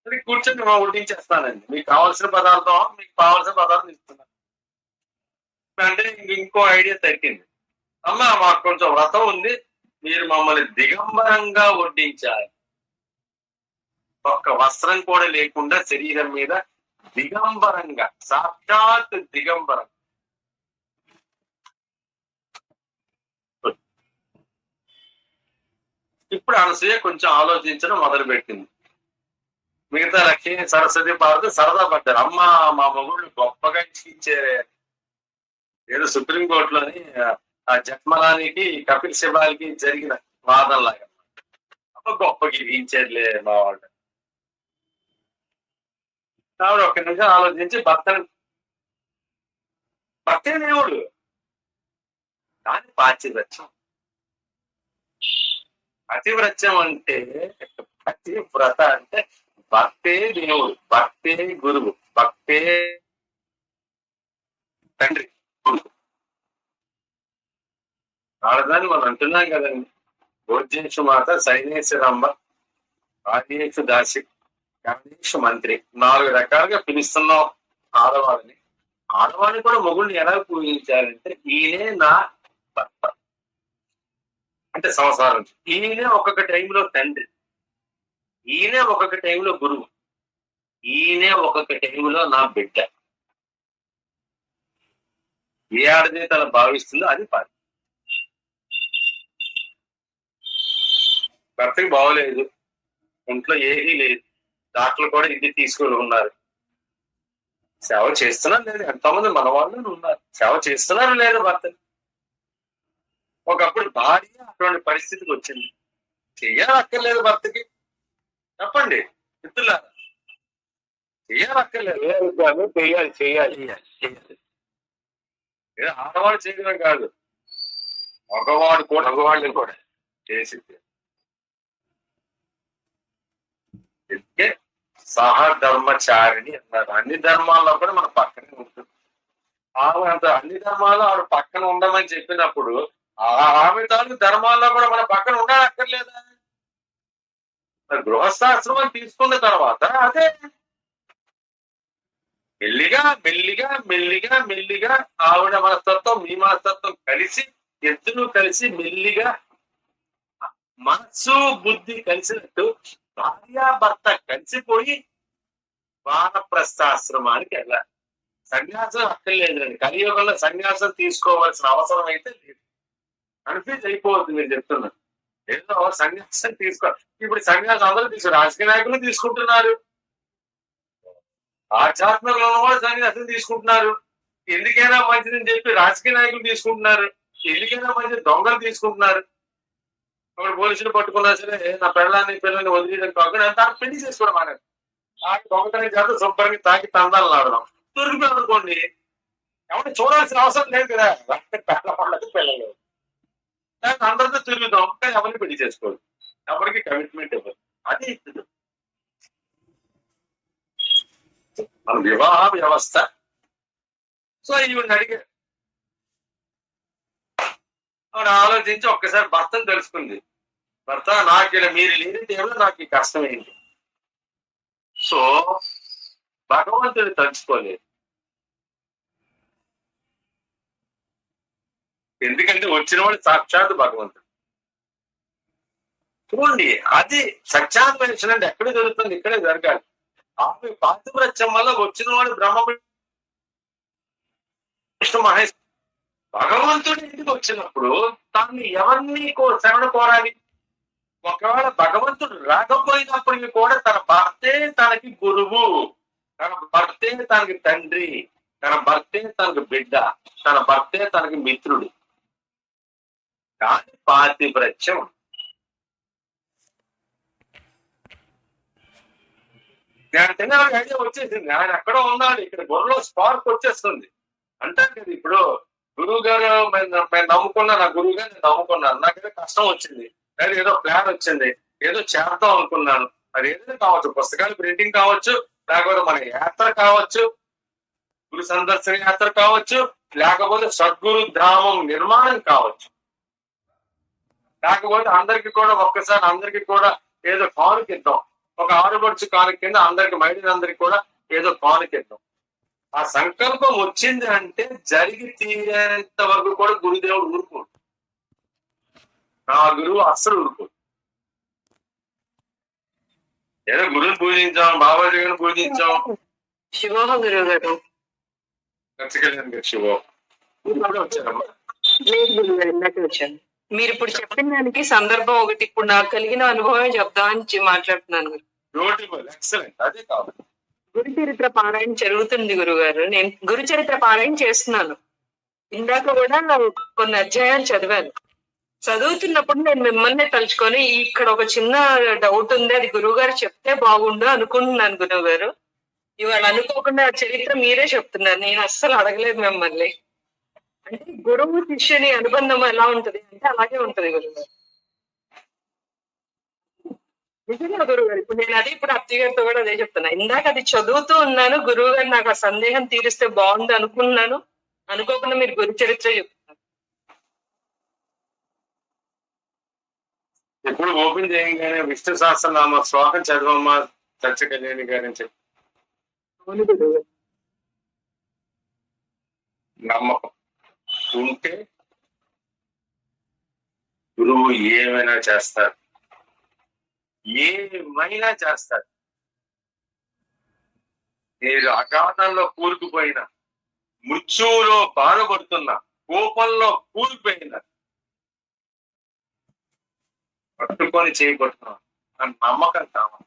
అది కూర్చొని మేము ఉడికించేస్తానండి, మీకు కావాల్సిన పదార్థం ఇస్తున్నాను అంటే ఇంకో ఐడియా తగ్గింది. అమ్మ మాకు కొంచెం వ్రతం ఉంది, మీరు మమ్మల్ని దిగంబరంగా వడ్డించాలి, ఒక్క వస్త్రం కూడా లేకుండా శరీరం మీద దిగంబరంగా, సాక్షాత్ దిగంబరంగా. ఇప్పుడు అనసూయ కొంచెం ఆలోచించడం మొదలు పెట్టింది. మిగతా లక్ష్మి సరస్వతి పార్వతి సరదా పడ్డారు. అమ్మ మా మొగుళ్ళు గొప్పగా ఇచ్చారే, ఏదో సుప్రీంకోర్టులోని ఆ జట్మలానికి కపిల్ సిబాల్కి జరిగిన వాదనలాగా అమ్మ గొప్పకి ఇచ్చారులే మా వాళ్ళు. ఆవిడ ఒక్క నిమిషం ఆలోచించి భర్తే దేవుడు కానీ పాతివ్రత్యం. పతివ్రత్యం అంటే, పతివ్రత అంటే భక్తే దేవుడు, భక్తే గురువు, భక్తే తండ్రి. ఆడదాన్ని మనం అంటున్నాం కదండి, భోజ్యేషు మాత, సైనేశ్వరంబ, ఆదియేషు దాసి, గణేషు మంత్రి, 4 రకాలుగా పిలుస్తున్నాం ఆడవాళ్ళని. ఆడవాళ్ళని కూడా మొగుడిని ఎలా పూజించాలంటే, ఈయనే నా భర్త అంటే సంసారం, ఈయనే ఒక్కొక్క టైంలో తండ్రి, ఈయనే ఒక్కొక్క టైంలో గురువు, ఈయనే ఒక్కొక్క టైంలో నా బిడ్డ. ఏ ఆడది తన భావిస్తుందో అది పాటి. భర్తకి బాగోలేదు, ఇంట్లో ఏదీ లేదు, డాక్టర్లు కూడా ఇంటికి తీసుకొని ఉన్నారు, సేవ చేస్తున్నారు లేదు, ఎంతోమంది మన వాళ్ళు ఉన్నారు, సేవ చేస్తున్నారు లేదు భర్తని. ఒకప్పుడు భార్య అటువంటి పరిస్థితికి వచ్చింది, చెయ్యాలక్కర్లేదు భర్తకి, చెప్పండి మిత్రులారా, చెయ్యాలక్కర్లేదు, చెయ్యాలి. ఆడవాడు చేయడం కాదు, మగవాళ్ళని కూడా చేసింది. సహధర్మచారిణి అన్నారు. అన్ని ధర్మాల్లో కూడా మన పక్కనే ఉంటుంది. అన్ని ధర్మాల్లో ఆవిడ పక్కన ఉండమని చెప్పినప్పుడు ఆమె తాను ధర్మాల్లో కూడా మన పక్కన ఉండక్కర్లేదా? గృహస్థాశ్రమం తీసుకున్న తర్వాత అదే మెల్లిగా ఆవిడ మనస్తత్వం మీ మనస్తత్వం కలిసి, ఇద్దరు కలిసి మెల్లిగా మనస్సు బుద్ధి కలిసినట్టు భార్యాభర్త కలిసిపోయి వానప్రస్థాశ్రమానికి వెళ్ళాలి. సన్యాసం అక్కర్లేదండి, కలియుగంలో సన్యాసం తీసుకోవాల్సిన అవసరం అయితే లేదు. కన్ఫ్యూజ్ అయిపోవద్దు మీరు చెప్తున్నారు, ఏదో సన్యాసం ఇప్పుడు సన్యాసం అందరూ రాజకీయ నాయకులు తీసుకుంటున్నారు, ఆధ్యాత్మికంలో కూడా సన్యాసం తీసుకుంటున్నారు. ఎందుకైనా మంచిదని చెప్పి రాజకీయ నాయకులు తీసుకుంటున్నారు, ఎందుకైనా మంచిది దొంగలు తీసుకుంటున్నారు. ఒకటి పోలీసులు పట్టుకున్నా సరే నా పిల్లల్ని వదిలేయడం కాకుండా దాన్ని పెళ్లి చేసుకోవడం అనేది దొంగతనం చేత శుభ్రంగా తాకి తందాలు ఆడడం. దొరికిపోయి అనుకోండి, ఎవరిని చూడాల్సిన అవసరం లేదు కదా, పిల్ల పళ్ళకి పిల్లలు అందరితో తిరుగుతాం, కానీ ఎవరిని పెళ్లి చేసుకోవాలి, ఎవరికి కమిట్మెంట్ ఇవ్వదు. అది మన వివాహ వ్యవస్థ సో ఈవిడ అడిగారు. ఆవిడ ఆలోచించి ఒక్కసారి భర్తను తెలుసుకుంది. భర్త, నాకు ఇలా మీరు లేని టైంలో నాకు ఈ కష్టం ఏంటి? సో భగవంతుడు తలుచుకోలేదు. ఎందుకంటే వచ్చిన వాడు సాక్షాత్ భగవంతుడు. చూడండి, అది సత్యాన్వేషణ అంటే ఎక్కడ జరుగుతుంది? ఇక్కడే జరగాలి. ఆమె పాతివ్రత్యం వల్ల వచ్చిన వాడు బ్రహ్మ విష్ణు మహేష్. భగవంతుడి ఇంటికి వచ్చినప్పుడు తాను ఎవరిని శరణ కోరాలి? ఒకవేళ భగవంతుడు రాకపోయినప్పటికీ కూడా తన భర్తే తనకి గురువు, తన భర్తే తనకి తండ్రి, తన భర్తే తనకి బిడ్డ, తన భర్తే తనకి మిత్రుడు. కానీ పాతివ్రత్యం నేను తిన్న ఐడియా వచ్చేసింది. ఆయన ఎక్కడో ఉన్నాడు, ఇక్కడ బుర్రలో స్పార్క్ వచ్చేస్తుంది. అంటారు కదా, ఇప్పుడు గురువు గారు నేను నమ్ముకున్నా, నా గురువు గారు నేను నమ్ముకున్నాను, నాకేదో కష్టం వచ్చింది, లేదా ఏదో ప్లాన్ వచ్చింది, ఏదో చేద్దాం అనుకున్నాను. అది ఏదైనా కావచ్చు, పుస్తకాలు ప్రింటింగ్ కావచ్చు, లేకపోతే మన యాత్ర కావచ్చు, గురు సందర్శన యాత్ర కావచ్చు, లేకపోతే సద్గురు ధామం నిర్మాణం కావచ్చు, లేకపోతే అందరికి కూడా ఒక్కసారి అందరికి కూడా ఏదో కానుకిద్దాం, ఒక ఆరుబడుచు కానుక కింద అందరికి మైడినందరికి కూడా ఏదో కానుకిద్దాం. ఆ సంకల్పం వచ్చింది అంటే జరిగి తీరేంత వరకు కూడా గురుదేవుడు ఊరుకోడు. నా గురువు అస్సలు ఊరుకోడు. ఏదో గురువుని పూజించాం, బాబాజీ గారిని పూజించాం, శివోహం గురువు గారు నచ్చకెళ్ళాను కదా శివోహం వచ్చారమ్మా. లేదు గురువు గారు, ఇందాక వచ్చాను. మీరు ఇప్పుడు చెప్పిన దానికి సందర్భం ఒకటి, ఇప్పుడు నాకు కలిగిన అనుభవం చెప్దామని మాట్లాడుతున్నాను. బ్యూటిఫుల్, ఎక్సలెంట్, అదే కావాలి. గురు చరిత్ర పారాయణ జరుగుతుంది గురువు గారు. నేను గురు చరిత్ర పారాయణ చేస్తున్నాను. ఇందాక కూడా కొన్ని అధ్యాయాలు చదివాను. చదువుతున్నప్పుడు నేను మిమ్మల్ని తలుచుకొని ఇక్కడ ఒక చిన్న డౌట్ ఉంది, అది గురువు గారు చెప్తే బాగుండు అనుకుంటున్నాను గురువు గారు. ఇవాళ అనుకోకుండా ఆ చరిత్ర మీరే చెప్తున్నారు, నేను అస్సలు అడగలేదు మిమ్మల్ని. అంటే గురువు శిష్యుని అనుబంధం ఎలా ఉంటది అంటే అలాగే ఉంటది గురువు గారు. నిజంగా గురువు గారు, ఇప్పుడు నేను అది ఇప్పుడు అత్తయ్య గారితో కూడా అదే చెప్తున్నా. ఇందాక అది చదువుతూ ఉన్నాను, గురువు గారు నాకు ఆ సందేహం తీరిస్తే బాగుంది అనుకున్నాను, అనుకోకుండా మీరు గురు చరిత్ర చెప్తున్నారు. ఎప్పుడు ఓపెన్ చేయగానే విష్ణు సహస్రనామ శ్లోకం చదవమ్మా చర్చ కళ్యాణి గారిని చెప్పి నమ్మకం ఉంటే గురువు ఏమైనా చేస్తారు, ఏమైనా చేస్తారు. మీరు అగాధంలో కూరుకుపోయిన, మృత్యువులో బాధపడుతున్న, కోపంలో కూలిపోయిన, పట్టుకొని చేయబడుతున్నాం అని నమ్మకం కావాలి.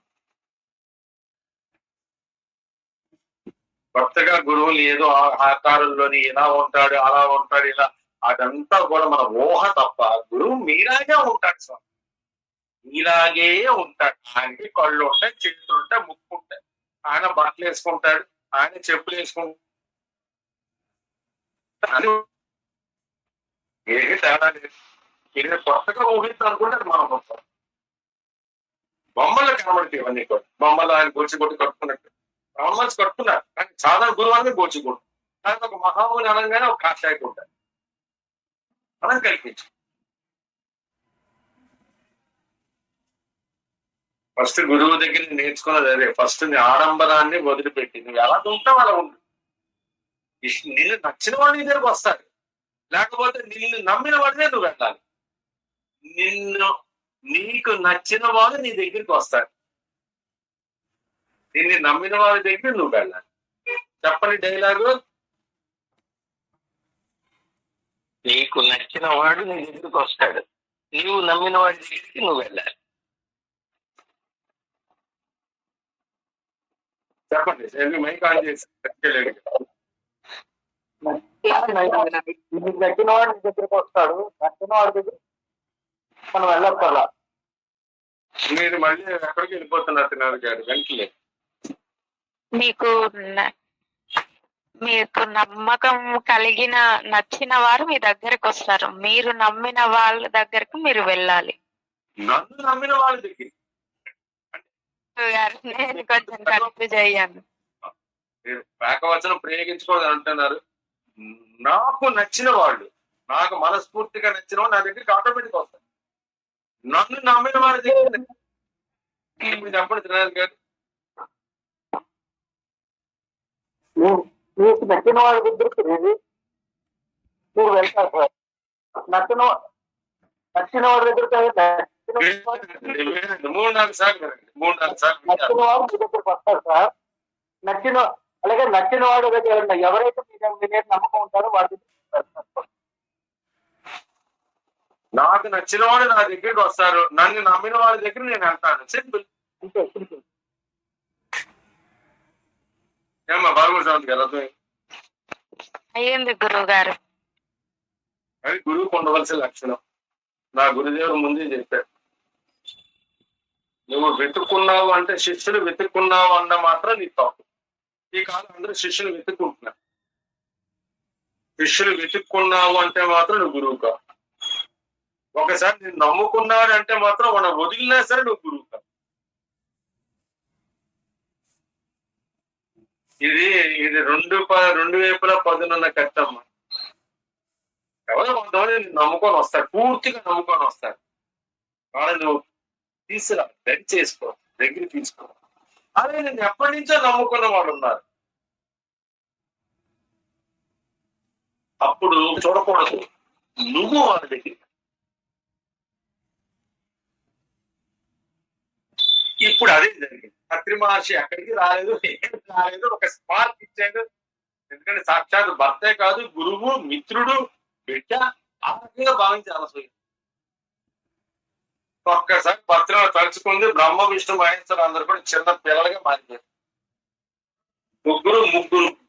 కొత్తగా గురువులు ఏదో ఆకారంలోని ఇలా ఉంటాడు, అలా ఉంటాడు, ఇలా, అదంతా కూడా మన ఊహ తప్ప. గురువు మీలాగే ఉంటాడు స్వామి, మీలాగే ఉంటాడు. ఆయనకి కళ్ళు ఉంటాయి, చేతులు ఉంటాయి, ముక్కు ఉంటాయి. ఆయన బట్టలు వేసుకుంటాడు, ఆయన చెప్పులు వేసుకుంటాడు, ఏమి తేడా లేదు. ఇది కొత్తగా ఊహిస్తాం అనుకుంటే మనం బొమ్మలు కనబడతాయి ఇవన్నీ కూడా. బొమ్మలు ఆయన గోచిగొట్టు కట్టుకున్నట్టు బ్రాహ్మణ్స్ కట్టుకున్నారు, కానీ సాధారణ గురువు అనేది గోచిగొట్టు, కానీ ఒక మహాముని అనగానే ఒక కాషాయకు ఉంటారు. మనం కల్పించు. ఫస్ట్ గురువు దగ్గర నేర్చుకున్నది అదే. ఫస్ట్ నీ ఆడంబరాన్ని వదిలిపెట్టి నువ్వు ఎలా ఉంటావు అలా ఉండు. నిన్ను నచ్చిన వాడి దగ్గరకు వస్తాడు, లేకపోతే నిన్ను నమ్మిన వాడినే నువ్వు వెళ్ళాలి. నీకు నచ్చిన వాడు నీ దగ్గరికి వస్తాడు, నిన్ను నమ్మిన వాడి దగ్గర నువ్వు వెళ్ళాలి. చెప్పండి డైలాగు. నీకు నచ్చిన వాడు నీ దగ్గరికి వస్తాడు, నీవు నమ్మిన వాడి దగ్గరికి నువ్వు వెళ్ళాలి. చెప్పండి, మైక్ ఆన్ చేసి నీకు నచ్చిన వాడు నీ దగ్గరికి వస్తాడు, నచ్చిన వాడి దగ్గర మనం వెళ్ళక్కర్లా. మీరు మళ్ళీ ఎక్కడికి వెళ్ళిపోతున్నారు తిన్నారు గారు వెంటలే. మీకు నమ్మకం కలిగిన నచ్చిన వారు మీ దగ్గరకు వస్తారు, మీరు నమ్మిన వాళ్ళ దగ్గరకు మీరు వెళ్ళాలి. నన్ను నమ్మిన వాళ్ళ దగ్గర నేను కొంచెం కన్ఫ్యూజ్ అయ్యాను. మీరు ఏకవచనం ప్రయోగించుకోవద్దు అంటున్నారు. నాకు నచ్చిన వాళ్ళు, నాకు మనస్ఫూర్తిగా నచ్చిన వాళ్ళు నా దగ్గరికి ఆటోమేటిక్ వస్తారు. నన్ను నమ్మిన వాడి దగ్గర ఇప్పుడు చెప్పండి త్రినాథ్ గారు. మీకు నచ్చిన వాళ్ళ దగ్గరికి మీరు వెళ్తారు సార్. నచ్చిన వాడి దగ్గరికి 3-4 సార్లు నచ్చిన వాడు మీ దగ్గరికి వస్తారు సార్. అలాగే నచ్చిన వాడి దగ్గర ఎవరైతే మీ మీద నమ్మకం ఉంటారో వాడి దగ్గర నాకు నచ్చిన వాడు నా దగ్గరికి వస్తారు, నన్ను నమ్మిన వాళ్ళ దగ్గర నేను వెళ్తాను. సింపుల్. అంతే, సింపుల్. ఏమన్నా బాగుంటుంది కదా? అయ్యింది గురువు గారు. అది గురువుకు ఉండవలసిన లక్షణం. నా గురుదేవుడు ముందే చెప్పాడు, నువ్వు వెతుక్కున్నావు అంటే, శిష్యులు వెతుక్కున్నావు అన్న మాత్రం నీ తప్పు. ఈ కాలం అందరూ శిష్యులు వెతుక్కుంటున్నారు. శిష్యులు వెతుక్కున్నావు అంటే మాత్రం నువ్వు గురువు కావు. ఒకసారి నేను నమ్ముకున్నాడు అంటే మాత్రం మనం వదిలినా సరే నువ్వు గురువు కావు. ఇది రెండు వైపులా పదునున్న కట్టమ్మ. ఎవరో కొంతమంది నమ్ముకొని వస్తారు, పూర్తిగా నమ్ముకొని వస్తారు. వాళ్ళని నువ్వు తీసుకురా, దరి చేసుకో, దగ్గర తీసుకో. అదే నేను ఎప్పటి నుంచో నమ్ముకున్న వాళ్ళు ఉన్నారు. అప్పుడు చూడకూడదు, నువ్వు వాళ్ళ దగ్గర. ఇప్పుడు అదే జరిగింది. అత్రి మహర్షి ఎక్కడికి రాలేదు, ఏం రాలేదు, ఒక స్పార్క్ ఇచ్చాడు. ఎందుకంటే సాక్షాత్ భర్తే కాదు, గురువు, మిత్రుడు, బిడ్డ, ఆ రకంగా భావించాలి. అసలు ఒక్కసారి భర్తను తలుచుకుంది, బ్రహ్మ విష్ణు మహేశ్వరు అందరూ కూడా చిన్న పిల్లలుగా మారిపోయారు. ముగ్గురు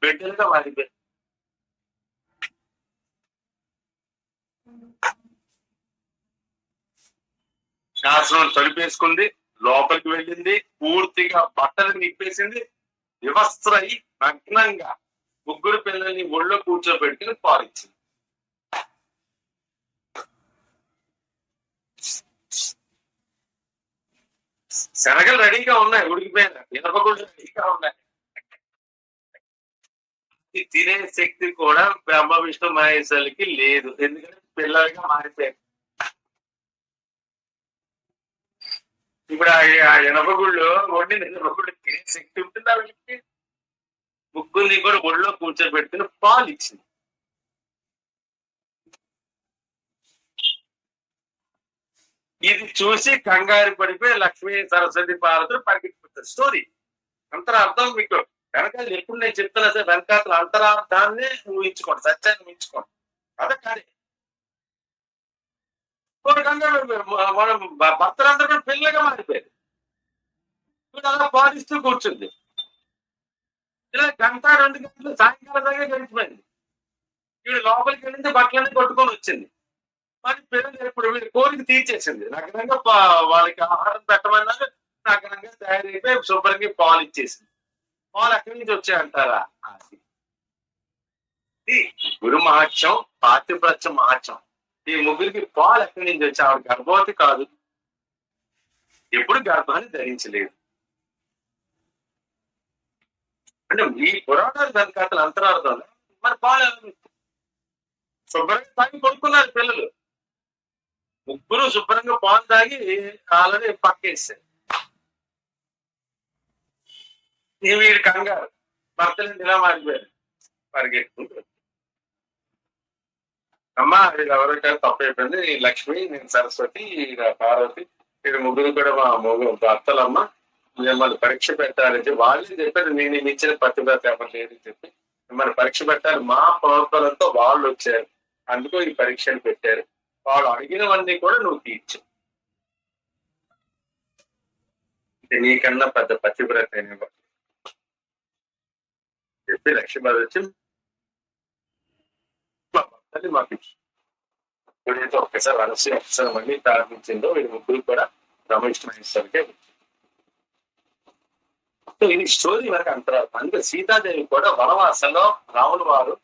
బిడ్డలుగా మారిపోయారు. శాసనం తలుపేసుకుంది, లోపలికి వెళ్ళింది, పూర్తిగా బట్టలు నిప్పేసింది, వివస్త్రై నగ్నంగా ముగ్గురు పిల్లల్ని ఒళ్ళో కూర్చోబెట్టుకుని పాలించింది. శనగలు రెడీగా ఉన్నాయి, ఉడికిపోయిన మినపగుళ్ళు రెడీగా ఉన్నాయి. తినే శక్తి కూడా బ్రహ్మ విష్ణు మహేశ్వరులకి లేదు, ఎందుకంటే పిల్లలుగా మారిపోయారు. ఇప్పుడు ఆ ఎనపగుళ్ళు వండిన ఎనపగుళ్ళు తినే శక్తి ఉంటుందా వీళ్ళకి? ముగ్గురిని కూడా ఒళ్ళో కూర్చోబెట్టుకుని పాలు ఇచ్చింది. ఇది చూసి కంగారు పడిపోయి లక్ష్మీ సరస్వతి పార్వతులు పరిగెత్తుకుంటారు. స్టోరీ అంతరార్థం మీకు వెనకాల ఎప్పుడు నేను చెప్తున్నా సార్, వెనకాల అంతరార్థాన్ని ఊహించుకోండి, సత్యాన్ని ఊహించుకోండి. అదే కానీ మనం భర్తలందరూ పిల్లగా మారిపోయారు. ఇప్పుడు అలా పాలిస్తూ కూర్చుంది. ఇలా 1-2 గంటలు సాయంకాలం దాకా గడిచిపోయింది. వీడు లోపలికి వెళ్ళింది, బట్టలన్నీ కొట్టుకొని వచ్చింది. మరి పిల్లలు ఇప్పుడు వీడి కోరిక తీర్చేసింది. నగ్నంగా వాళ్ళకి ఆహారం పెట్టమన్నారు, నగ్నంగా తయారైపోయి శుభ్రంగా పాలు ఇచ్చేసింది. పాలు ఎక్కడి నుంచి వచ్చాయంటారా? అది గురు మహాత్యం, పాతివ్రత్య మహాత్యం. ఈ ముగ్గురికి పాలు ఎక్కడి నుంచి వచ్చి, ఆవిడ గర్భవతి కాదు, ఎప్పుడు గర్భాన్ని ధరించలేదు. అంటే ఈ పురాణాలు వెనకాతలు అంతరార్థం. మరి పాలు శుభ్రంగా తాగి పడుకున్నారు పిల్లలు. ముగ్గురు శుభ్రంగా పాలు తాగి కాలని పక్కేస్తారు. వీడి కంగారు, భర్తలు ఇలా మారిపోయారు, పరిగెట్టుకుంటారు. అమ్మా వీళ్ళు ఎవరైతే తప్పు అయిపోయింది, లక్ష్మి, నేను సరస్వతి, పార్వతి, వీళ్ళు ముగ్గురు కూడా మా భర్తలమ్మ, మిమ్మల్ని పరీక్ష పెట్టాలని చెప్పి వాళ్ళే చెప్పారు. నేను ఇచ్చిన పతివ్రత ఎవరు లేదని చెప్పి మిమ్మల్ని పరీక్ష పెట్టాలి. మా ప్రోత్సాహంతో వాళ్ళు వచ్చారు, అందుకు ఈ పరీక్షలు పెట్టారు. వాళ్ళు అడిగినవన్నీ కూడా నువ్వు తీర్చు. నీకన్నా పెద్ద పతివ్రత అనేవాడు చెప్పి లక్ష్మీబాద్ వచ్చి మా భర్తని మాకు ఎప్పుడైతే ఒక్కసారి అనసూయ ఒకసారి మళ్ళీ ప్రారంభించిందో వీడి ముగ్గురు కూడా బ్రహ్మవిష్ణుమహేశ్వరుకే. ఇది స్టోరీ వరకు అంతరార్థం. అందుకే సీతాదేవి కూడా వనవాసంలో రాముల వారు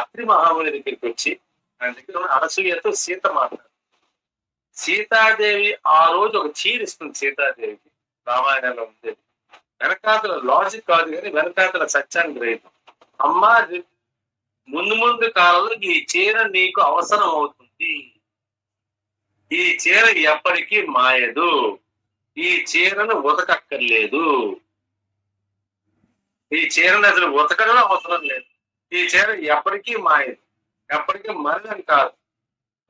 అత్రి మహాముని దగ్గరికి వచ్చి ఆయన దగ్గర ఉన్న అనసూయతో సీత మాట్లాడు. సీతాదేవి ఆ రోజు ఒక చీరిస్తుంది సీతాదేవికి, రామాయణంలో ఉండేది. వెనకాతల లాజిక్ కాదు కానీ వెనకాతల సత్యాన్ని గ్రహితం. అమ్మా ముందు ముందు కాలంలో ఈ చీర నీకు అవసరం అవుతుంది. ఈ చీర ఎప్పటికీ మాయదు. ఈ చీరను ఉతకక్కర్లేదు. ఈ చీరను అసలు ఉతకడం అవసరం లేదు. ఈ చీర ఎప్పటికీ మాయదు, ఎప్పటికీ మరదని కాదు.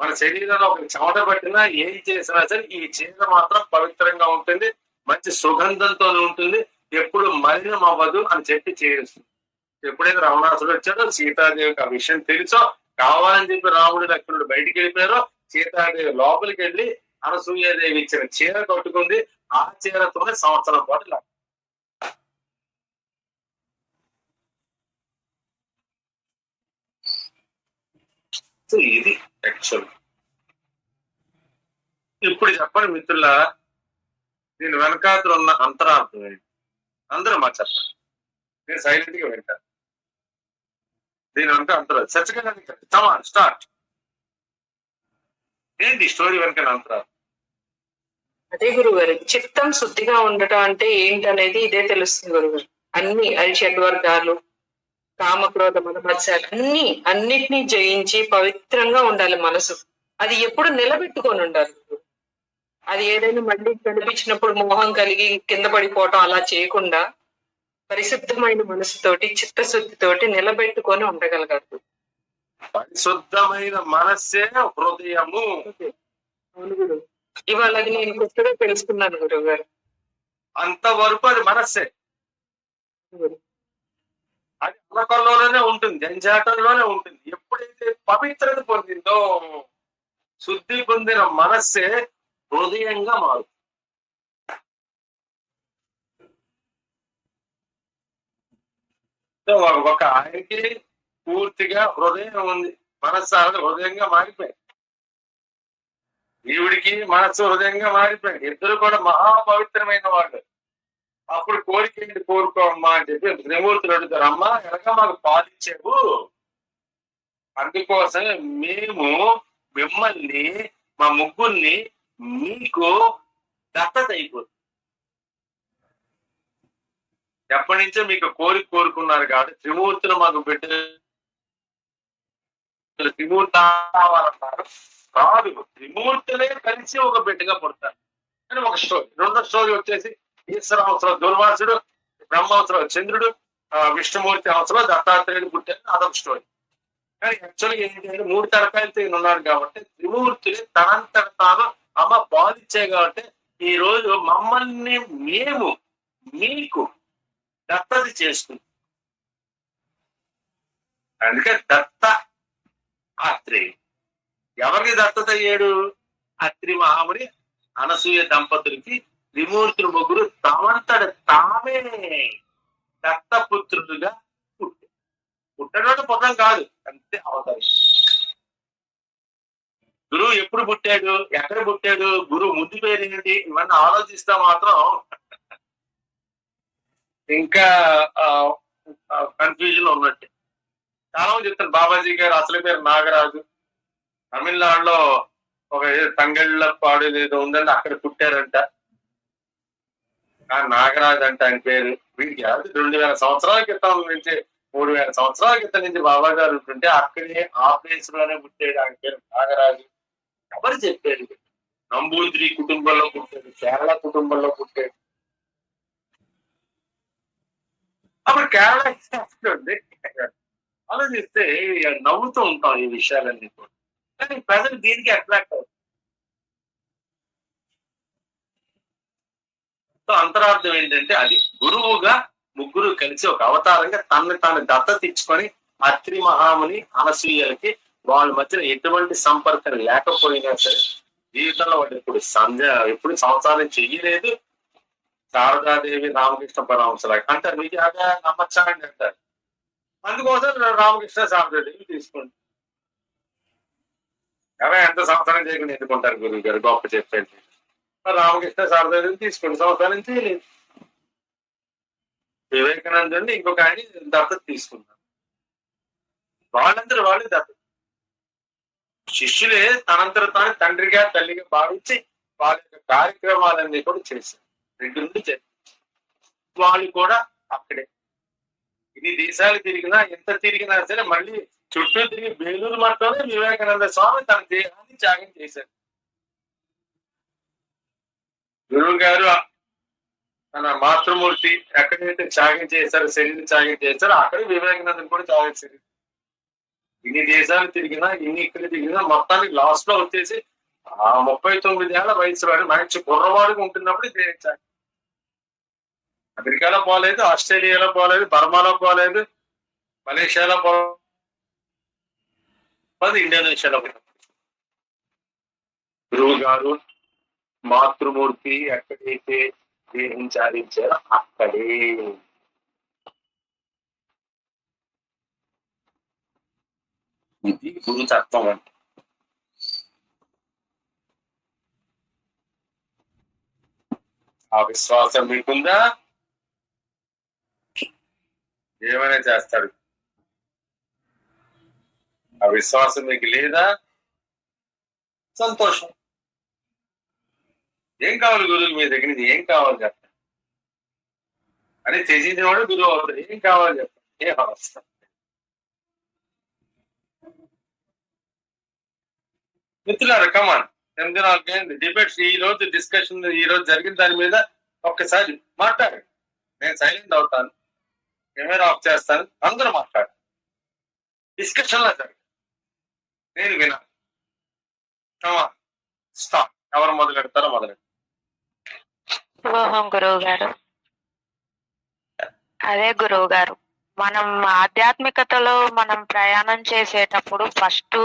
మన శరీరంలో ఒక చెమట పట్టినా ఏం చేసినా సరే ఈ చీర మాత్రం పవిత్రంగా ఉంటుంది, మంచి సుగంధంతో ఉంటుంది, ఎప్పుడు మలినం అవ్వదు అని చెప్పి చేస్తుంది. ఎప్పుడైతే రావణాసుడు వచ్చాడో సీతాదేవికి ఆ విషయం తెలుసో, కావాలని చెప్పి రాముడు లక్ష్మణుడు బయటికి వెళ్ళిపోయారో, సీతాదేవి లోపలికి వెళ్ళి అనసూయాదేవి ఇచ్చిన చీర కట్టుకుంది. ఆ చీరతోనే సంవత్సరం పాటు ఇది యాక్చువల్. ఇప్పుడు చెప్పండి మిత్రులారా, దీని వెనకాతలు ఉన్న అంతరార్థం ఏంటి? అందరూ మా చెప్పండి, నేను సైలెంట్ గా వింటాను. దీని వెనక అంతరార్థం చర్చగా స్టార్ట్. ఏంటి స్టోరీ వెనక అంతరార్థం? అదే గురుగారు, చిత్తం శుద్ధిగా ఉండటం అంటే ఏంటనేది ఇదే తెలుస్తుంది గురుగారు. అన్ని షడ్వర్గాలు, కామక్రోధ మదమత్సరాలు అన్నిటినీ జయించి పవిత్రంగా ఉండాలి మనసు. అది ఎప్పుడు నిలబెట్టుకొని ఉండాలి. అది ఏదైనా మళ్ళీ కనిపించినప్పుడు మోహం కలిగి కింద పడిపోవటం అలా చేయకుండా పరిశుద్ధమైన మనసుతోటి చిత్తశుద్ధితోటి నిలబెట్టుకొని ఉండగలగాలి. పరిశుద్ధమైన మనస్సే హృదయము. అవును గురు, ఇవాళ అది నేను కొత్తగా తెలుసుకున్నాను గురువు గారు. అంతవరకు అది మనస్సే. అది అలకల్లోనే ఉంటుంది, జంజాటంలోనే ఉంటుంది. ఎప్పుడైతే పవిత్రత పొందిందో, శుద్ధి పొందిన మనస్సే హృదయంగా మారుతుంది. ఒక ఆయనకి పూర్తిగా హృదయం ఉంది, మనస్సు హృదయంగా మారిపోయింది. ఈవిడికి మనస్సు హృదయంగా మారిపోయింది. ఇద్దరు కూడా మహాపవిత్రమైన వాళ్ళు. అప్పుడు కోరిక ఏంటి? కోరుకోమ్మా అని చెప్పి త్రిమూర్తులు అడుగుతారు. అమ్మా ఎలాగా మాకు పాలిచ్చావు, అందుకోసం మేము మిమ్మల్ని మా ముగ్గురిని మీకు దత్తత అయిపోతుంది. ఎప్పటి నుంచో మీకు కోరిక కోరుకున్నారు కాబట్టి త్రిమూర్తులు మాకు బిడ్డ, త్రిమూర్తి కావాలన్నారు. కాదు, త్రిమూర్తులే కలిసి ఒక బిడ్డగా పుడతారు అని ఒక స్టోరీ. రెండో స్టోరీ వచ్చేసి ఈశ్వర అవసరం దుర్వాసుడు, బ్రహ్మ అవసరం చంద్రుడు, విష్ణుమూర్తి అవసరం దత్తాత్రేయుడు పుట్టారు. అదొక స్టోరీ. కానీ యాక్చువల్గా ఏంటంటే 3 తరకాయలతో ఈయన ఉన్నారు కాబట్టి త్రిమూర్తులు తనంతట తాను అమ్మ బాధించాయి కాబట్టి ఈ రోజు మమ్మల్ని మేము మీకు దత్తత చేసుకుంటాం. అందుకే దత్త ఆత్రేయుడు. ఎవరికి దత్తత అయ్యాడు? అత్రి మహాముని అనసూయ దంపతులకి త్రిమూర్తులు ముగ్గురు తమంతట తామే దత్తపుత్రులుగా పుట్టడం పుట్టడం కాదు, అంతే అవతారం. గురువు ఎప్పుడు పుట్టాడు, ఎక్కడ పుట్టాడు, గురువు ముందు పేరు ఏంటి, ఇవన్నీ ఆలోచిస్తే మాత్రం ఇంకా కన్ఫ్యూజన్ ఉన్నట్టే. చాలా మంది చెప్తాను బాబాజీ గారు అసలు పేరు నాగరాజు, తమిళనాడులో ఒక తంగళ్ళ పాడు ఏదో ఉందంటే అక్కడ పుట్టారంట. నాగరాజు అంట ఆయన పేరు. వీడికి 2000 సంవత్సరాల క్రితం నుంచి 3000 సంవత్సరాల క్రితం నుంచి బాబా గారు ఉంటుంటే అక్కడే ఆ ప్లేస్ లోనే పుట్టాడు. ఆయన పేరు నాగరాజు. ఎవరు చెప్పారు? నంబూద్రి కుటుంబంలో పుట్టాడు, కేరళ కుటుంబంలో పుట్టాడు. అప్పుడు కేరళ ఉంది. ఆలోచిస్తే నవ్వుతూ ఉంటాం ఈ విషయాలన్నీ కూడా. కానీ ప్రజలు దీనికి అట్రాక్ట్ అవుతారు. సో అంతరార్థం ఏంటంటే అది గురువుగా ముగ్గురు కలిసి ఒక అవతారంగా తనని తాను దత్తత ఇచ్చుకొని అత్రి మహాముని అనసూయలకి వాళ్ళ మధ్యన ఎటువంటి సంపర్కం లేకపోయినా సరే జీవితంలో వాళ్ళు ఎప్పుడు సంసారం చెయ్యలేదు. శారదాదేవి రామకృష్ణ పరమహంసలాగా అంటారు. మీకు అదే నమ్మచ్చా అని అంటారు. అందుకోసం రామకృష్ణ శారదాదేవి తీసుకోండి. ఎవరు ఎంత సంసారం చేయకుండా ఎందుకుంటారు గురువు గారు? గొప్ప చెప్పేది రామకృష్ణ శారదాదేవి తీసుకోండి. సంసారం చేయలేదు. వివేకానందుని ఇంకొక ఆయన దత్తత తీసుకున్నారు. వాళ్ళందరూ వాళ్ళు దత్తత. శిష్యులే తనంతర తాను తండ్రిగా తల్లిగా భావించి వాళ్ళ యొక్క కార్యక్రమాలన్నీ కూడా చేశారు. 2 నుండి వాళ్ళు కూడా అక్కడే. ఇన్ని దేశాలు తిరిగినా ఎంత తిరిగినా సరే మళ్ళీ చుట్టూ తిరిగి బేలూరు మఠంలోనే వివేకానంద స్వామి తన దేహాన్ని త్యాగం చేశారు. గురువు గారు తన మాతృమూర్తి ఎక్కడైతే త్యాగం చేశారో, శరీరం త్యాగం చేశారో అక్కడే వివేకానందం కూడా త్యాగం చేశారు. ఇన్ని దేశాలు తిరిగినా, ఇన్ని ఇక్కడ తిరిగినా మొత్తానికి లాస్ట్ లో వచ్చేసి ఆ 39 ఏళ్ల వయసు వాడు మంచి కుర్రవాడుగా ఉంటున్నప్పుడు దేశం అమెరికాలో పోలేదు, ఆస్ట్రేలియాలో పోలేదు, బర్మాలో పోలేదు, మలేషియాలో పోలేదు, ఇండోనేషియాలో పోలేదు. గురువు గారు మాతృమూర్తి ఎక్కడైతే దేహం చాలించారో అక్కడే. ఇది గురు తత్వం అంటే. ఆ విశ్వాసం మీకుందా? ఏమైనా చేస్తాడు. ఆ విశ్వాసం మీకు లేదా? సంతోషం. ఏం కావాలి గురువులు మీ దగ్గర నుంచి? ఏం కావాలి చెప్పండి అని తెచ్చిన వాడు గురువు అవుతాడు. ఏం కావాలి చెప్పండి. ఏం అవస్థ. మిత్రులారా, కమాన్ డిబేట్స్ ఈ రోజు డిస్కషన్ ఈ రోజు జరిగిన దాని మీద ఒక్కసారి మాట్లాడు. నేను సైలెంట్ అవుతాను, కెమెరా ఆఫ్ చేస్తాను, అందరూ మాట్లాడు. డిస్కషన్ లో జరగదు, నేను వినాలి. Come on start. ఎవరు మొదలెడతారో మొదలెడతారు. శుభోహం గురువు గారు. అదే గురువు గారు, మనం ఆధ్యాత్మికతలో మనం ప్రయాణం చేసేటప్పుడు ఫస్ట్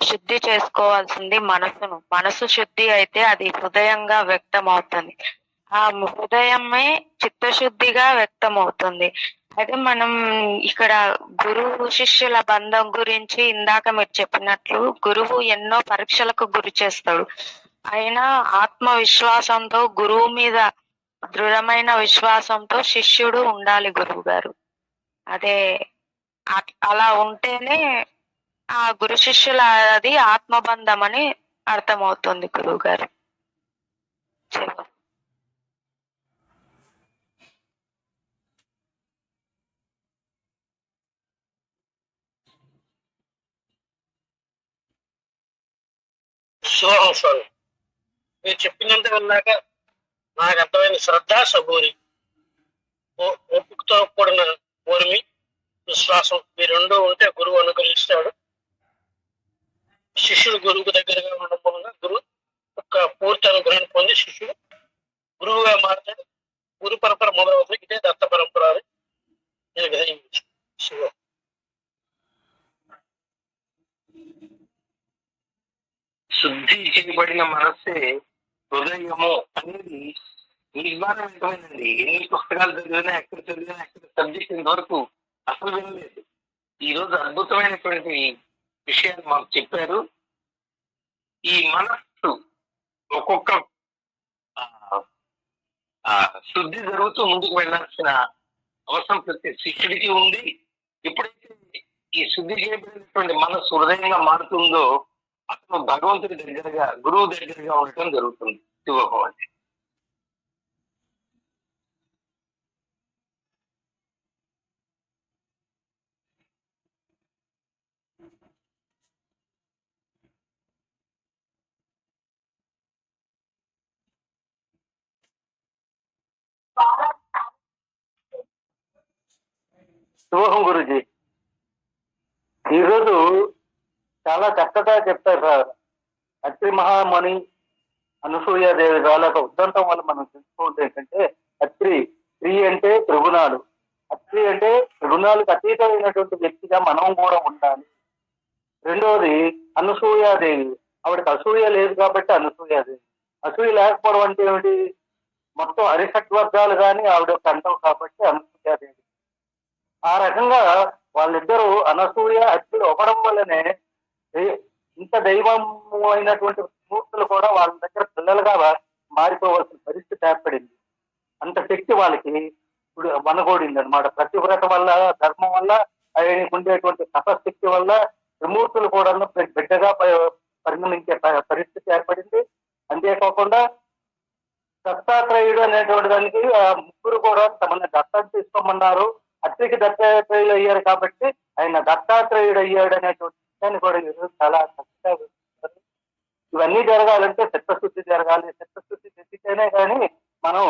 శుద్ధి చేసుకోవాల్సింది మనసును. మనసు శుద్ధి అయితే అది హృదయంగా వ్యక్తం అవుతుంది. ఆ హృదయమే చిత్తశుద్ధిగా వ్యక్తం అవుతుంది. అయితే మనం ఇక్కడ గురువు శిష్యుల బంధం గురించి ఇందాక మీరు చెప్పినట్లు గురువు ఎన్నో పరీక్షలకు గురి చేస్తాడు. అయినా ఆత్మవిశ్వాసంతో గురువు మీద దృఢమైన విశ్వాసంతో శిష్యుడు ఉండాలి గురువు గారు. అదే అలా ఉంటేనే ఆ గురు శిష్యుల అది ఆత్మబంధం అని అర్థమవుతుంది గురువు గారు. శుభం స్వామి, మీరు చెప్పినంత విన్నాక నాకు అర్థమైన శ్రద్ధ సబూరి, ఓపికతో కూడిన ఓర్మి, విశ్వాసం ఈ రెండు ఉంటే గురువు అనుగ్రహిస్తాడు. శిష్యుడు గురువుకు దగ్గరగా ఉండడం మూలంగా గురువు యొక్క పూర్తి అనుగ్రహం పొంది శిష్యుడు గురువుగా మారుతాడు. గురు పరంపర మొదలవుతుంది. ఇదే దత్త పరంపర అని నేను గ్రహించాను. శివం. శుద్ధి చేయబడిన మనస్సే హృదయము అనేది నిర్మాణమైనది. ఎన్ని పుస్తకాలు చదివినా, ఎక్కడ సబ్జెక్ట్ ఇంతవరకు అసలు వినలేదు. ఈ రోజు అద్భుతమైనటువంటి విషయాన్ని మాకు చెప్పారు. ఈ మనస్సు ఒక్కొక్క శుద్ధి జరుగుతూ ముందుకు వెళ్ళాల్సిన అవసరం ప్రతి శిష్యుడికి ఉంది. ఎప్పుడైతే ఈ శుద్ధి చేయబడినటువంటి మనస్సు హృదయంగా మారుతుందో అతను భగవంతుడి దగ్గరగా, గురువు దగ్గరగా ఉండటం జరుగుతుంది. శివోహం అంటే శుభం గురుజీ. ఈరోజు చాలా చక్కగా చెప్తారు సార్. అత్రి మహామణి అనసూయాదేవి వాళ్ళ ఉద్దంతం వల్ల మనం తెలుసుకుంటే ఏంటంటే, స్త్రీ అంటే త్రిగుణాలు. అత్రి అంటే త్రిగుణాలకు అతీతమైనటువంటి వ్యక్తిగా మనం కూడా ఉండాలి. రెండవది అనసూయాదేవి, ఆవిడకి అసూయ లేదు కాబట్టి అనసూయాదేవి. అసూయ లేకపోవడం అంటే ఏమిటి? మొత్తం అరిషడ్వర్గాలు కానీ ఆవిడ అంటాం కాబట్టి అనసూయాదేవి. ఆ రకంగా వాళ్ళిద్దరూ అనసూయ అత్రి ఒకడం వల్లనే ఇంత దైవం అయినటువంటి మూర్తులు కూడా వాళ్ళ దగ్గర పిల్లలుగా మారిపోవాల్సిన పరిస్థితి ఏర్పడింది. అంత శక్తి వాళ్ళకి ఇప్పుడు వనగోడింది అనమాట. ప్రతివ్రత వల్ల, ధర్మం వల్ల, ఆయనకు ఉండేటువంటి తపశక్తి వల్ల త్రిమూర్తులు కూడా బిడ్డగా పరిగణించే పరిస్థితి ఏర్పడింది. అంతేకాకుండా దత్తాత్రేయుడు అనేటువంటి దానికి ముగ్గురు కూడా తమని దత్తం తీసుకోమన్నారు. అత్రికి దత్తాత్రేయులు అయ్యారు కాబట్టి ఆయన దత్తాత్రేయుడు అయ్యాడు అనేటువంటి విషయాన్ని కూడా ఈరోజు చాలా చక్కగా వివరిస్తారు. ఇవన్నీ జరగాలంటే చిత్తశుద్ధి జరగాలి. చిత్తశుద్ధి చెందితేనే కానీ మనం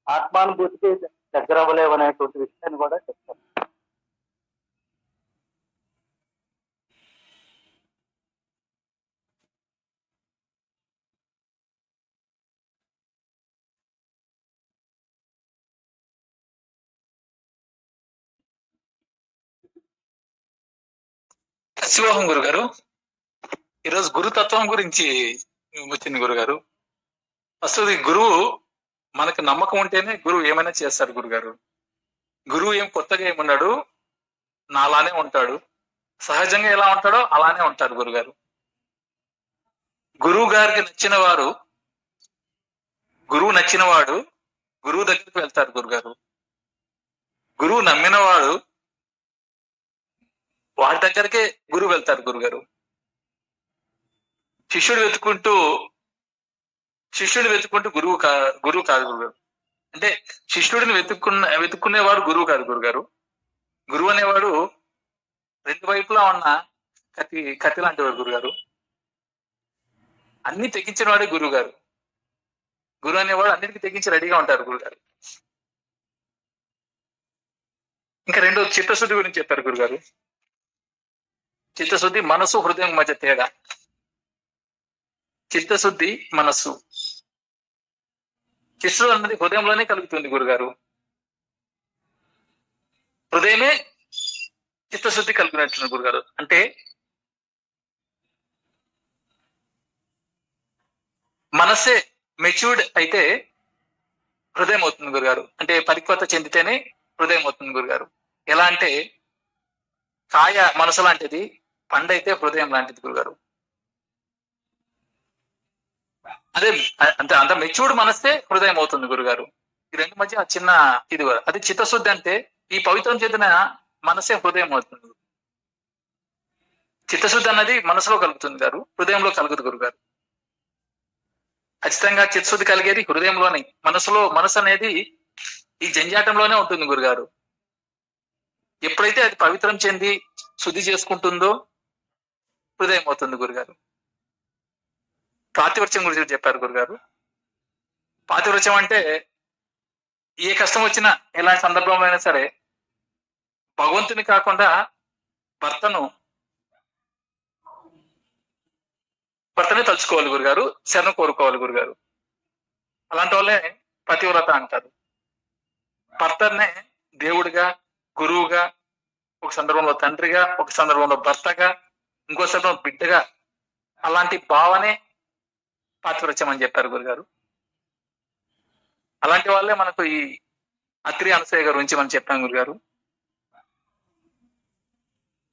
ఆత్మానుభూతికి దగ్గర అవ్వలేము అనేటువంటి విషయాన్ని కూడా చెప్తారు. శివోహం గురుగారు, ఈరోజు గురుతత్వం గురించి వచ్చింది గురుగారు. అసలు ఈ గురువు మనకు నమ్మకం ఉంటేనే గురువు ఏమైనా చేస్తాడు గురుగారు. గురువు ఏం కొత్తగా ఏమున్నాడు, నాలానే ఉంటాడు. సహజంగా ఎలా ఉంటాడో అలానే ఉంటాడు గురుగారు. గురువు గారికి నచ్చిన వాడు గురువు దగ్గరికి వెళ్తారు గురుగారు. గురువు నమ్మినవాడు వాడి దగ్గరికే గురువు వెళ్తారు గురుగారు. శిష్యుడు వెతుక్కుంటూ గురువు కాదు గురుగారు. అంటే శిష్యుడిని వెతుక్కునేవాడు గురువు కాదు గురుగారు. గురువు అనేవాడు రెండు వైపులా ఉన్న కత్తి లాంటి వాడు గురుగారు. అన్ని తెగించిన వాడే గురువు గారు. గురువు అనేవాడు అన్నిటికీ తెగించి రెడీగా ఉంటారు గురుగారు. ఇంకా రెండో చిత్తశుద్ధి గురించి చెప్పారు గురుగారు. చిత్తశుద్ధి మనసు హృదయం మధ్య తేడా. చిత్తశుద్ధి మనస్సు, చిత్తశుద్ధి అన్నది హృదయంలోనే కలుగుతుంది గురుగారు. హృదయమే చిత్తశుద్ధి కలుగునట్లు గురుగారు. అంటే మనస్సే మెచ్యూర్డ్ అయితే హృదయం అవుతుంది గురుగారు. అంటే పరిపక్వత చెందితేనే హృదయం అవుతుంది గురుగారు. ఎలా అంటే కాయ మనసు లాంటిది, పండైతే హృదయం లాంటిది గురుగారు. అదే అంత మెచ్యూర్డ్ మనస్తే హృదయం అవుతుంది గురుగారు. ఈ రెండు మధ్య చిన్న ఇది అది చిత్తశుద్ధి. అంటే ఈ పవిత్రం చేసిన మనసే హృదయం అవుతుంది. చిత్తశుద్ధి అన్నది మనసులో కలుగుతుంది గారు, హృదయంలో కలుగుతుంది గురుగారు. ఖచ్చితంగా చిత్తశుద్ధి కలిగేది హృదయంలోనే. మనసు అనేది ఈ జంజాటంలోనే ఉంటుంది గురుగారు. ఎప్పుడైతే అది పవిత్రం చెంది శుద్ధి చేసుకుంటుందో హృదయం అవుతుంది గురుగారు. పాతివ్రత్యం గురించి చెప్పారు గురుగారు. పాతివ్రత్యం అంటే ఏ కష్టం వచ్చినా, ఎలాంటి సందర్భంలో అయినా సరే భగవంతుని కాకుండా భర్తనే తలుచుకోవాలి గురుగారు, శరణం కోరుకోవాలి గురుగారు. అలాంటి వాళ్ళే పతివ్రత అంటారు. భర్తనే దేవుడిగా, గురువుగా, ఒక సందర్భంలో తండ్రిగా, ఒక సందర్భంలో భర్తగా, ఇంకో సందర్భంలో బిడ్డగా, అలాంటి భావనే పాతివ్రత్యం అని చెప్పారు గురుగారు. అలాంటి వాళ్ళే మనకు ఈ అత్రి అనసూయ గారి గురించి మనం చెప్పాం గురుగారు.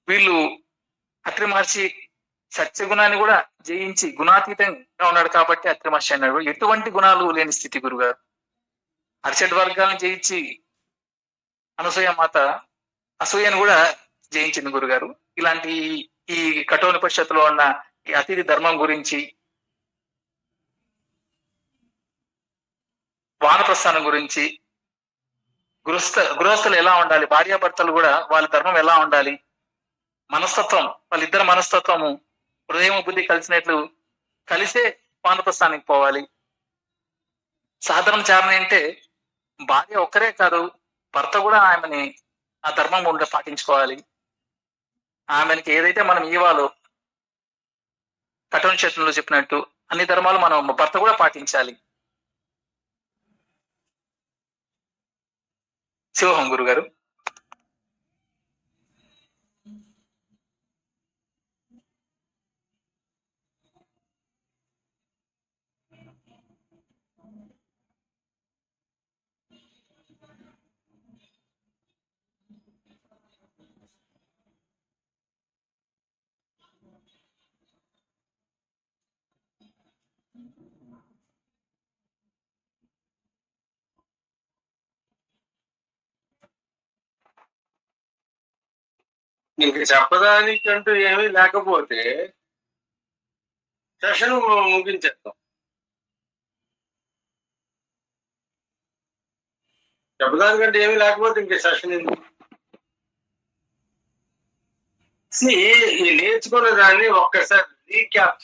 వీళ్ళు అత్రి మహర్షి సత్యగుణాన్ని కూడా జయించి గుణాతీతంగా ఉన్నాడు కాబట్టి అత్రి మహర్షి అన్నాడు. ఎటువంటి గుణాలు లేని స్థితి గురుగారు. అరిషడ్ వర్గాలను జయించి అనసూయ మాత అసూయను కూడా జయించింది గురుగారు. ఇలాంటి ఈ కఠోపనిషత్తులో ఉన్న ఈ అతిథి ధర్మం గురించి, వానప్రస్థానం గురించి, గృహస్థులు ఎలా ఉండాలి, భార్యాభర్తలు కూడా వాళ్ళ ధర్మం ఎలా ఉండాలి, మనస్తత్వం, వాళ్ళిద్దరు మనస్తత్వము హృదయం బుద్ధి కలిసే వానప్రస్థానానికి పోవాలి. సాధారణ చారణ అంటే భార్య ఒక్కరే కాదు, భర్త కూడా ఆమెని ఆ ధర్మం ఉండే పాటించుకోవాలి. ఆమెకి ఏదైతే మనం ఇవ్వాలో కఠోపనిషత్తులో చెప్పినట్టు అన్ని ధర్మాలు మనం భర్త కూడా పాటించాలి. శివోహం గురుగారు. ఇంక చెప్పడానికంటూ ఏమీ లేకపోతే సెషన్ ముగించేస్తాం. చెప్పడానికంటే ఏమీ లేకపోతే ఇంక సెషన్ ఈ నేర్చుకున్న దాన్ని ఒక్కసారి రీక్యాప్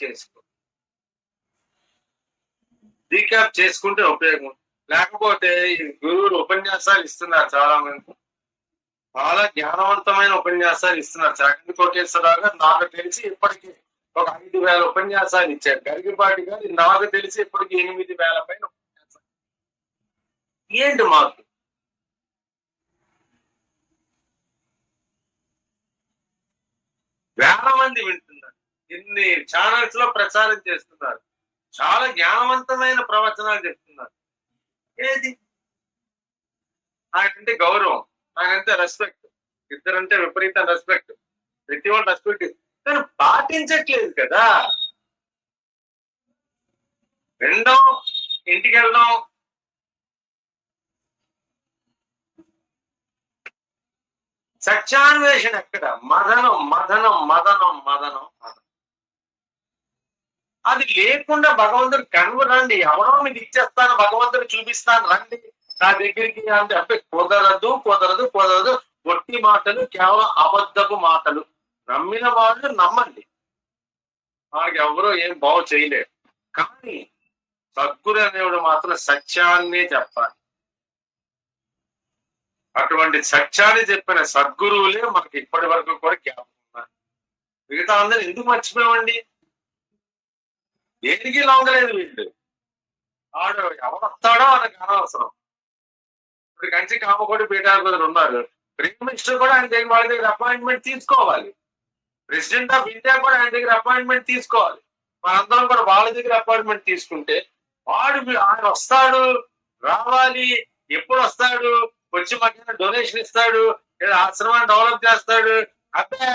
చేసుకుంటే ఉపయోగం. లేకపోతే ఈ గురువులు ఉపన్యాసాలు ఇస్తున్నారు, చాలా మంది చాలా జ్ఞానవంతమైన ఉపన్యాసాలు ఇస్తున్నారు. చాకండి కోటేశ్వరరావు గారు నాకు తెలిసి ఇప్పటికీ ఒక 5,000 ఉపన్యాసాలు ఇచ్చారు. గరిగిపాటి గారు నాకు తెలిసి ఇప్పటికి 8,000 పైన ఉపన్యాసాలు. ఏంటి మాకు వేల మంది వింటున్నారు, ఇన్ని ఛానల్స్ లో ప్రచారం చేస్తున్నారు, చాలా జ్ఞానవంతమైన ప్రవచనాలు చెప్తున్నారు. ఏది నాకంటే గౌరవం, నాకంటే రెస్పెక్ట్, ఇద్దరంటే విపరీతం రెస్పెక్ట్, ప్రతి వాళ్ళు రెస్పెక్ట్, కానీ పాటించట్లేదు కదా. వినడం, ఇంటికి వెళ్ళడం, సత్యాన్వేషణ ఎక్కడ? మదనం మదనం మదనం మదనం మదనం. అది లేకుండా భగవంతుడు కనుగొనండి, ఎవరో మీకు ఇచ్చేస్తాను, భగవంతుడు చూపిస్తాను రండి నా దగ్గరికి అంటే కుదరదు కుదరదు కుదరదు. ఒట్టి మాటలు, కేవలం అబద్ధపు మాటలు. నమ్మిన వాళ్ళు నమ్మండి, వాళ్ళకి ఎవరో ఏం బాగు చేయలేరు. కానీ సద్గురు అనేవాడు మాత్రం సత్యాన్నే చెప్పాలి. అటువంటి సత్యాన్ని చెప్పిన సద్గురువులే మనకి ఇప్పటి వరకు కూడా జ్ఞాపకం ఉన్నారు. మిగతా అందరూ ఎందుకు మర్చిపోయామండి? దేనికి లొంగలేదు వీళ్ళు. వాడు ఎవరు వస్తాడో వాళ్ళకి అనవసరం. ఇప్పుడు కంచి కామకోటి పీఠాధిపతులు ఉన్నారు, ప్రైమ్ మినిస్టర్ కూడా ఆయన దగ్గర వాళ్ళ దగ్గర అపాయింట్మెంట్ తీసుకోవాలి. ప్రెసిడెంట్ ఆఫ్ ఇండియా కూడా ఆయన దగ్గర అపాయింట్మెంట్ తీసుకోవాలి. మనందరం కూడా వాళ్ళ దగ్గర అపాయింట్మెంట్ తీసుకుంటే ఆయన వస్తాడు, రావాలి, ఎప్పుడు వస్తాడు, వచ్చి మధ్యాహ్నం డొనేషన్ ఇస్తాడు, లేదా ఆశ్రమాన్ని డెవలప్ చేస్తాడు. అబ్బే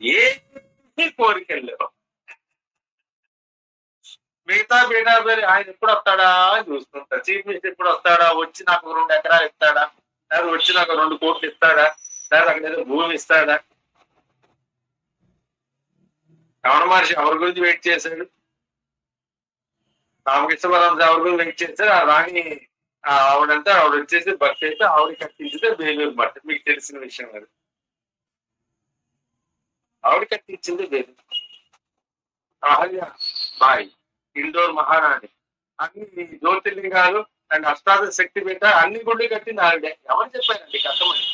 ఏ కోరికలు లేవు. మిగతా పేరు ఆయన ఎప్పుడు వస్తాడా అని చూస్తుంటారు. చీఫ్ మినిస్టర్ ఎప్పుడు వస్తాడా, వచ్చి నాకు 2 ఎకరాలు ఇస్తాడా, లేదా వచ్చి నాకు 2 కోట్లు ఇస్తాడా, లేదా అక్కడ ఏదో భూమి ఇస్తాడా. రమణ మహర్షి ఎవరి గురించి వెయిట్ చేశాడు? రామకృష్ణ పరమహంస ఎవరి గురించి వెయిట్ చేశాడు? ఆ రాణి ఆవిడ వచ్చేసి భక్తి అయితే ఆవిడ కట్టించితే బేలూరు మఠం, మీకు తెలిసిన విషయం అది. ఆవిడ కట్టించింది బేలూరు. అహల్య బాయ్, ఇండోర్ మహారాణి, అన్ని జ్యోతిర్లింగాలు అండ్ అష్టాదశ శక్తి పీఠ అన్ని గుళ్ళు కట్టింది ఆవిడే. ఎవరు చెప్పారండి కష్టమని?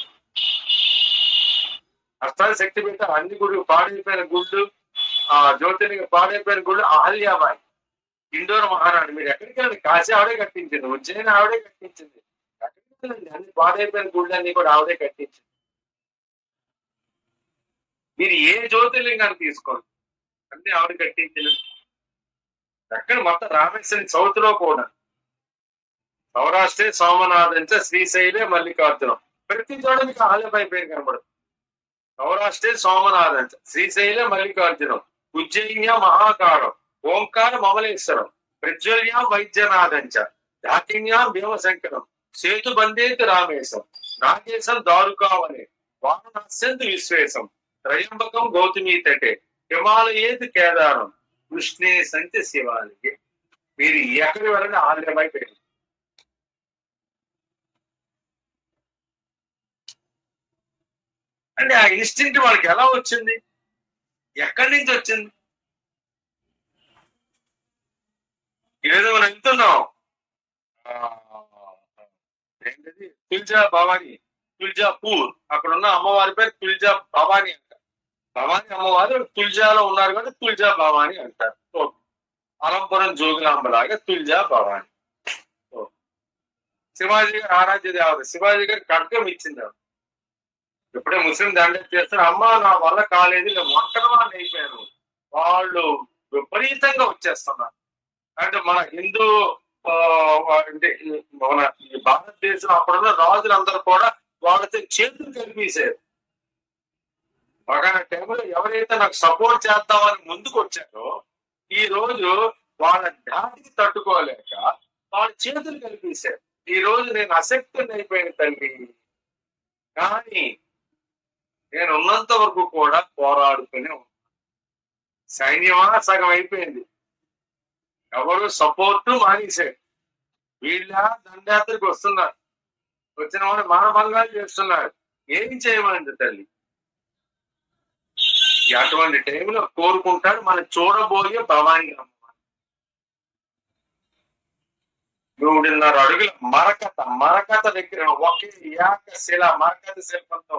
అష్టాదశ శక్తి పీఠ అన్ని గుళ్ళు, పాడైపోయిన గుళ్ళు, జ్యోతిర్లింగ పాడైపోయిన గుళ్ళు అహల్యాబాయి, ఇండోర్ మహారాణి. మీరు ఎక్కడికి వెళ్ళండి, కాశీ ఆవిడే కట్టించింది, ఉజ్జయిని ఆవిడే కట్టించింది. ఎక్కడికి వెళ్ళండి, అన్ని పాడైపోయిన గుళ్ళు అన్ని కూడా ఆవిడే కట్టించింది. మీరు ఏ జ్యోతిర్లింగాన్ని తీసుకోండి, అన్ని ఆవిడ కట్టించింది. ఎక్కడ మొత్తం రామేశ్వరం సౌత్ లో కూడా సౌరాష్ట్రే సోమనాథంచ శ్రీశైలే మల్లికార్జునం, ప్రతి చోట మీకు ఆలయపై పేరు కనబడదు. సౌరాష్ట్రే సోమనాథంచ శ్రీశైలే మల్లికార్జునం, ఉజ్జయిన్య మహాకారం, ఓంకార మమలేశ్వరం, ప్రజ్వల్యాం వైద్యనాథంచ, ధాకిన్యాం భీమశంకరం, సేతుబందేతి రామేశం, నాగేశం దారుకావనే, వారణాస్యంతు విశ్వేశం, త్రయంబకం గౌతమీ తటే, హిమాలయేతు కేదారం, కృష్ణే సంచ శివాలయ. మీరు ఎక్కడి వెళ్ళండి ఆలయమై పేరు. అంటే ఆ ఇన్స్టింక్ట్ వాళ్ళకి ఎలా వచ్చింది, ఎక్కడి నుంచి వచ్చింది? ఏదో మనం వెళ్తున్నాం, ఏంటది తుల్జా భవానీ, తుల్జాపూర్, అక్కడ ఉన్న అమ్మవారి పేరు తుల్జా భవానీ అంటారు. భవానీ అమ్మవారు తుల్జాలో ఉన్నారు కాబట్టి తుల్జా భవానీ అంటారు. అలంపురం జోగులాంబలాగా తుల్జా భవానీ. శివాజీ గారు ఆరాధ్య దేవత, శివాజీ గారు ఖడ్గం ఇచ్చింది. ఎప్పుడే ముస్లిం దండెత్తి చేస్తారు, అమ్మ నా వల్ల కాలేదు, నేను ఒంటరివాడిని అయిపోయాను, వాళ్ళు విపరీతంగా వచ్చేస్తున్నారు. అంటే మన హిందూ అంటే మన ఈ భారతదేశం అప్పుడున్న రాజులందరూ కూడా వాళ్ళతో చేతులు కలిపేశారు. ఒక టైంలో ఎవరైతే నాకు సపోర్ట్ చేద్దామని ముందుకు వచ్చారో, ఈ రోజు వాళ్ళ ధాటికి తట్టుకోలేక వాళ్ళ చేతులు కలిపేశారు. ఈ రోజు నేను అశక్తుని అయిపోయిన తల్లి, కానీ నేను ఉన్నంత వరకు కూడా పోరాడుతూనే ఉన్నాను. సైన్యమా సగం అయిపోయింది, ఎవరు సపోర్టు మానేశారు. వీళ్ళ దండయాత్రకు వస్తున్నారు, వచ్చిన వాళ్ళు మానభంగాలు చేస్తున్నారు. ఏం చేయమంది తల్లి? అటువంటి టైంలో కోరుకుంటాడు మనం చూడబోయే భవానీ అమ్మవారు. 3.5 అడుగుల మరకత దగ్గర ఒకే ఏకశిల మరకత శిల్పంతో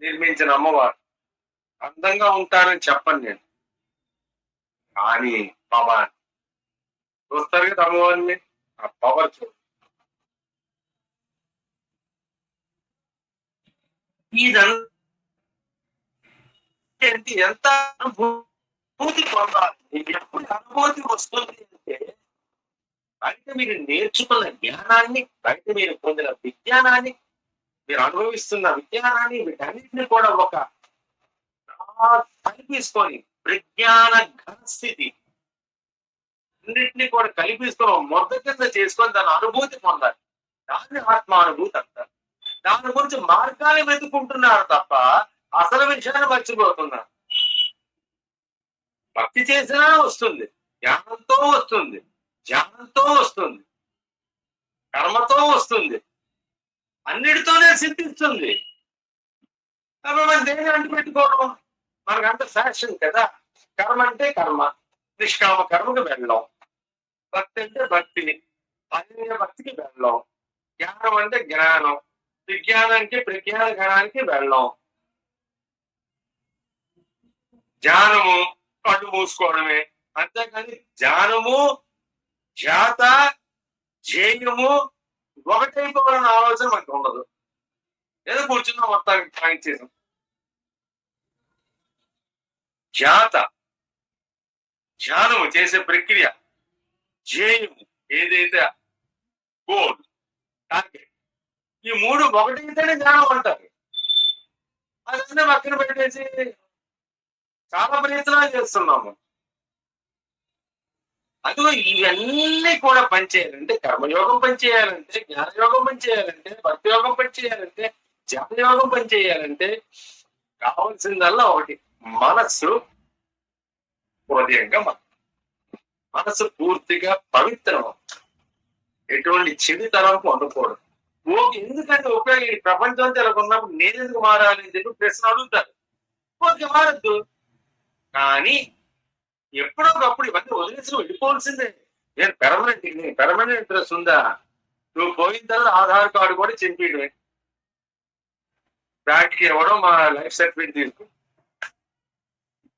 నిర్మించిన అమ్మవారు. అందంగా ఉంటారని చెప్పను నేను, కానీ భవాని చూస్తారు కదా అమ్మవారిని, ఆ పవర్ చూడు. ఇదంతా ఎంత అనుభూతి పొందాలి. ఎప్పుడు అనుభూతి వస్తుంది అంటే బయట మీరు నేర్చుకున్న జ్ఞానాన్ని, బయట మీరు పొందిన విజ్ఞానాన్ని, మీరు అనుభవిస్తున్న విజ్ఞానాన్ని, వీటన్నిటిని కూడా ఒక కల్పిసుకొని ప్రజ్ఞాన ఘనస్థితి అన్నింటినీ కూడా కల్పిసుకొని మొదటి కింద చేసుకొని దాని అనుభూతి పొందాలి. దాన్ని ఆత్మానుభూతి అంటారు. దాని గురించి మార్గాన్ని వెతుకుంటున్నారు తప్ప అసలు విషయాన్ని మర్చిపోతున్నారు. భక్తి చేసినా వస్తుంది, జ్ఞానంతో వస్తుంది, ధ్యానంతో వస్తుంది, కర్మతో వస్తుంది, అన్నిటితోనే సిద్ధిస్తుంది. కాబట్టి మనం దేని అంటు పెట్టుకోవడం మనకంత ఫ్యాషన్ కదా. కర్మ అంటే కర్మ, నిష్కామ కర్మకి వెళ్ళాం. భక్తి అంటే భక్తి, అనన్య భక్తికి వెళ్ళాం. జ్ఞానం అంటే జ్ఞానం, విజ్ఞానానికి ప్రజ్ఞాన జ్ఞానానికి వెళ్ళాం. ధ్యానము కళ్ళు మూసుకోవడమే, అంతేకాని ధ్యానము ధ్యాత ధ్యేయము ఒకటైపోవాలన్న ఆలోచన మనకు ఉండదు. ఏదో కూర్చున్నా మొత్తానికి ట్రాక్ చేసాం. ధ్యానము చేసే ప్రక్రియ, ధ్యేయము ఏదైతే గోల్ టార్గెట్, ఈ 3 ఒకటైతేనే ధ్యానం అంటారు. అదన్నీ పక్కన పెట్టేసి చాలా ప్రయత్నాలు చేస్తున్నాము. అందులో ఇవన్నీ కూడా పనిచేయాలంటే, కర్మయోగం పనిచేయాలంటే, జ్ఞానయోగం పనిచేయాలంటే, భక్తి యోగం పనిచేయాలంటే, ధ్యాన యోగం పనిచేయాలంటే కావాల్సిందల్లా ఒకటి, మనస్సు హృదయంగా మనస్సు పూర్తిగా పవిత్రం, ఎటువంటి చెడుతనం పొందకూడదు. ఎందుకంటే ఉపయోగం ప్రపంచంతో ఇలా ఉన్నప్పుడు నేను ఎందుకు మారాలి అని చెప్పి ప్రశ్న అడుగుతారు. ఓకే, మారద్దు, కానీ ఎప్పుడోకప్పుడు ఇవన్నీ వదిలేసి వెళ్ళిపోవాల్సిందే. నేను పెర్మనెంట్ ఇంట్రెస్ట్ ఉందా? నువ్వు పోయిన తర్వాత ఆధార్ కార్డు కూడా చింపేయడమే, బ్యాంక్కి ఇవ్వడం, మా లైఫ్ సర్టిఫికేట్ తీసుకుని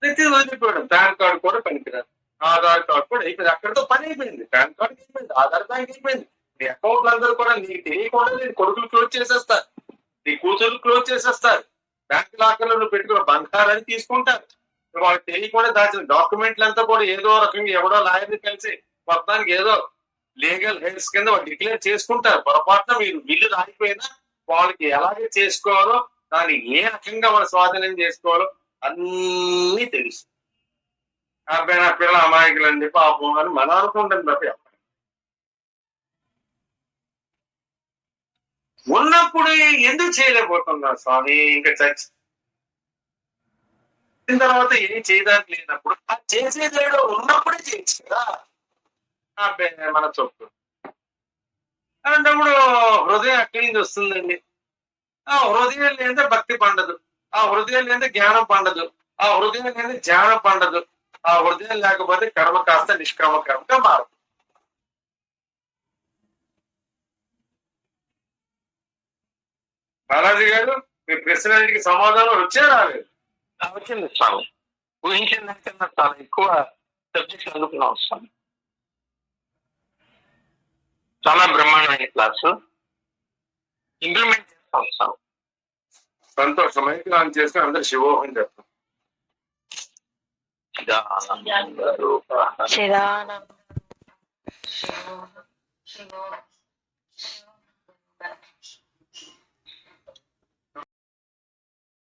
ప్రతి వదిలిపోవడం. పాన్ కార్డు కూడా పనికిరాదు, ఆధార్ కార్డు కూడా అయిపోయింది, అక్కడితో పని అయిపోయింది. పాన్ కార్డు అయిపోయింది, ఆధార్ బ్యాంక్ అయిపోయింది. నీ అకౌంట్లు అందరూ కూడా నీకు తెలియకుండా నీ కొడుకులు క్లోజ్ చేసేస్తారు, నీ కూతురు క్లోజ్ చేసేస్తారు. బ్యాంక్ లాకర్లో నువ్వు పెట్టుకున్న బంగారాన్ని తీసుకుంటారు. వాళ్ళకి తెలియకుండా దాచిన డాక్యుమెంట్లు అంతా కూడా ఏదో రకంగా ఎవడో లాయర్ని కలిసి మొత్తానికి ఏదో లీగల్ హెల్స్ కింద వాళ్ళు డిక్లేర్ చేసుకుంటారు. పొరపాటున మీరు బిల్లు రాయిపోయినా వాళ్ళకి ఎలాగే చేసుకోవాలో, దాన్ని ఏ రకంగా వాళ్ళు స్వాధీనం చేసుకోవాలో అన్నీ తెలుసు. అబ్బాయి నా పిల్లల అమాయకులండి పాపం అని మనం అనుకుంటాం తప్ప ఉన్నప్పుడు ఎందుకు చేయలేకపోతున్నారు స్వామి? ఇంకా చచ్చిన తర్వాత ఏం చేయడానికి లేనప్పుడు ఆ చేసేదేదో ఉన్నప్పుడే చేయొచ్చు కదా. అబ్బాయి మన చొప్పు అలాంటప్పుడు హృదయం ఎక్కడి నుంచి వస్తుందండి? ఆ హృదయం లేదంటే భక్తి పండదు, ఆ హృదయం లేదంటే జ్ఞానం పండదు, ఆ హృదయం లేదంటే ధ్యానం పండదు, ఆ హృదయం లేకపోతే కర్మ కాస్త నిష్కామ కర్మగా మారుతుంది. బాలాజీ గారు, మీ ప్రశ్నలకి సమాధానం వచ్చే రాలేదు? వచ్చింది స్వామి, ఊహించిన దానికన్నా చాలా ఎక్కువ సబ్జెక్ట్ అందుకున్నాం స్వామి. చాలా బ్రహ్మాండమైన క్లాసు, ఇంప్లిమెంట్ చేస్తాం స్వామి. సంతోషం. మైక్లాన్ చేసుకుని అందరు శివోహం చెప్తాం. చిదానంద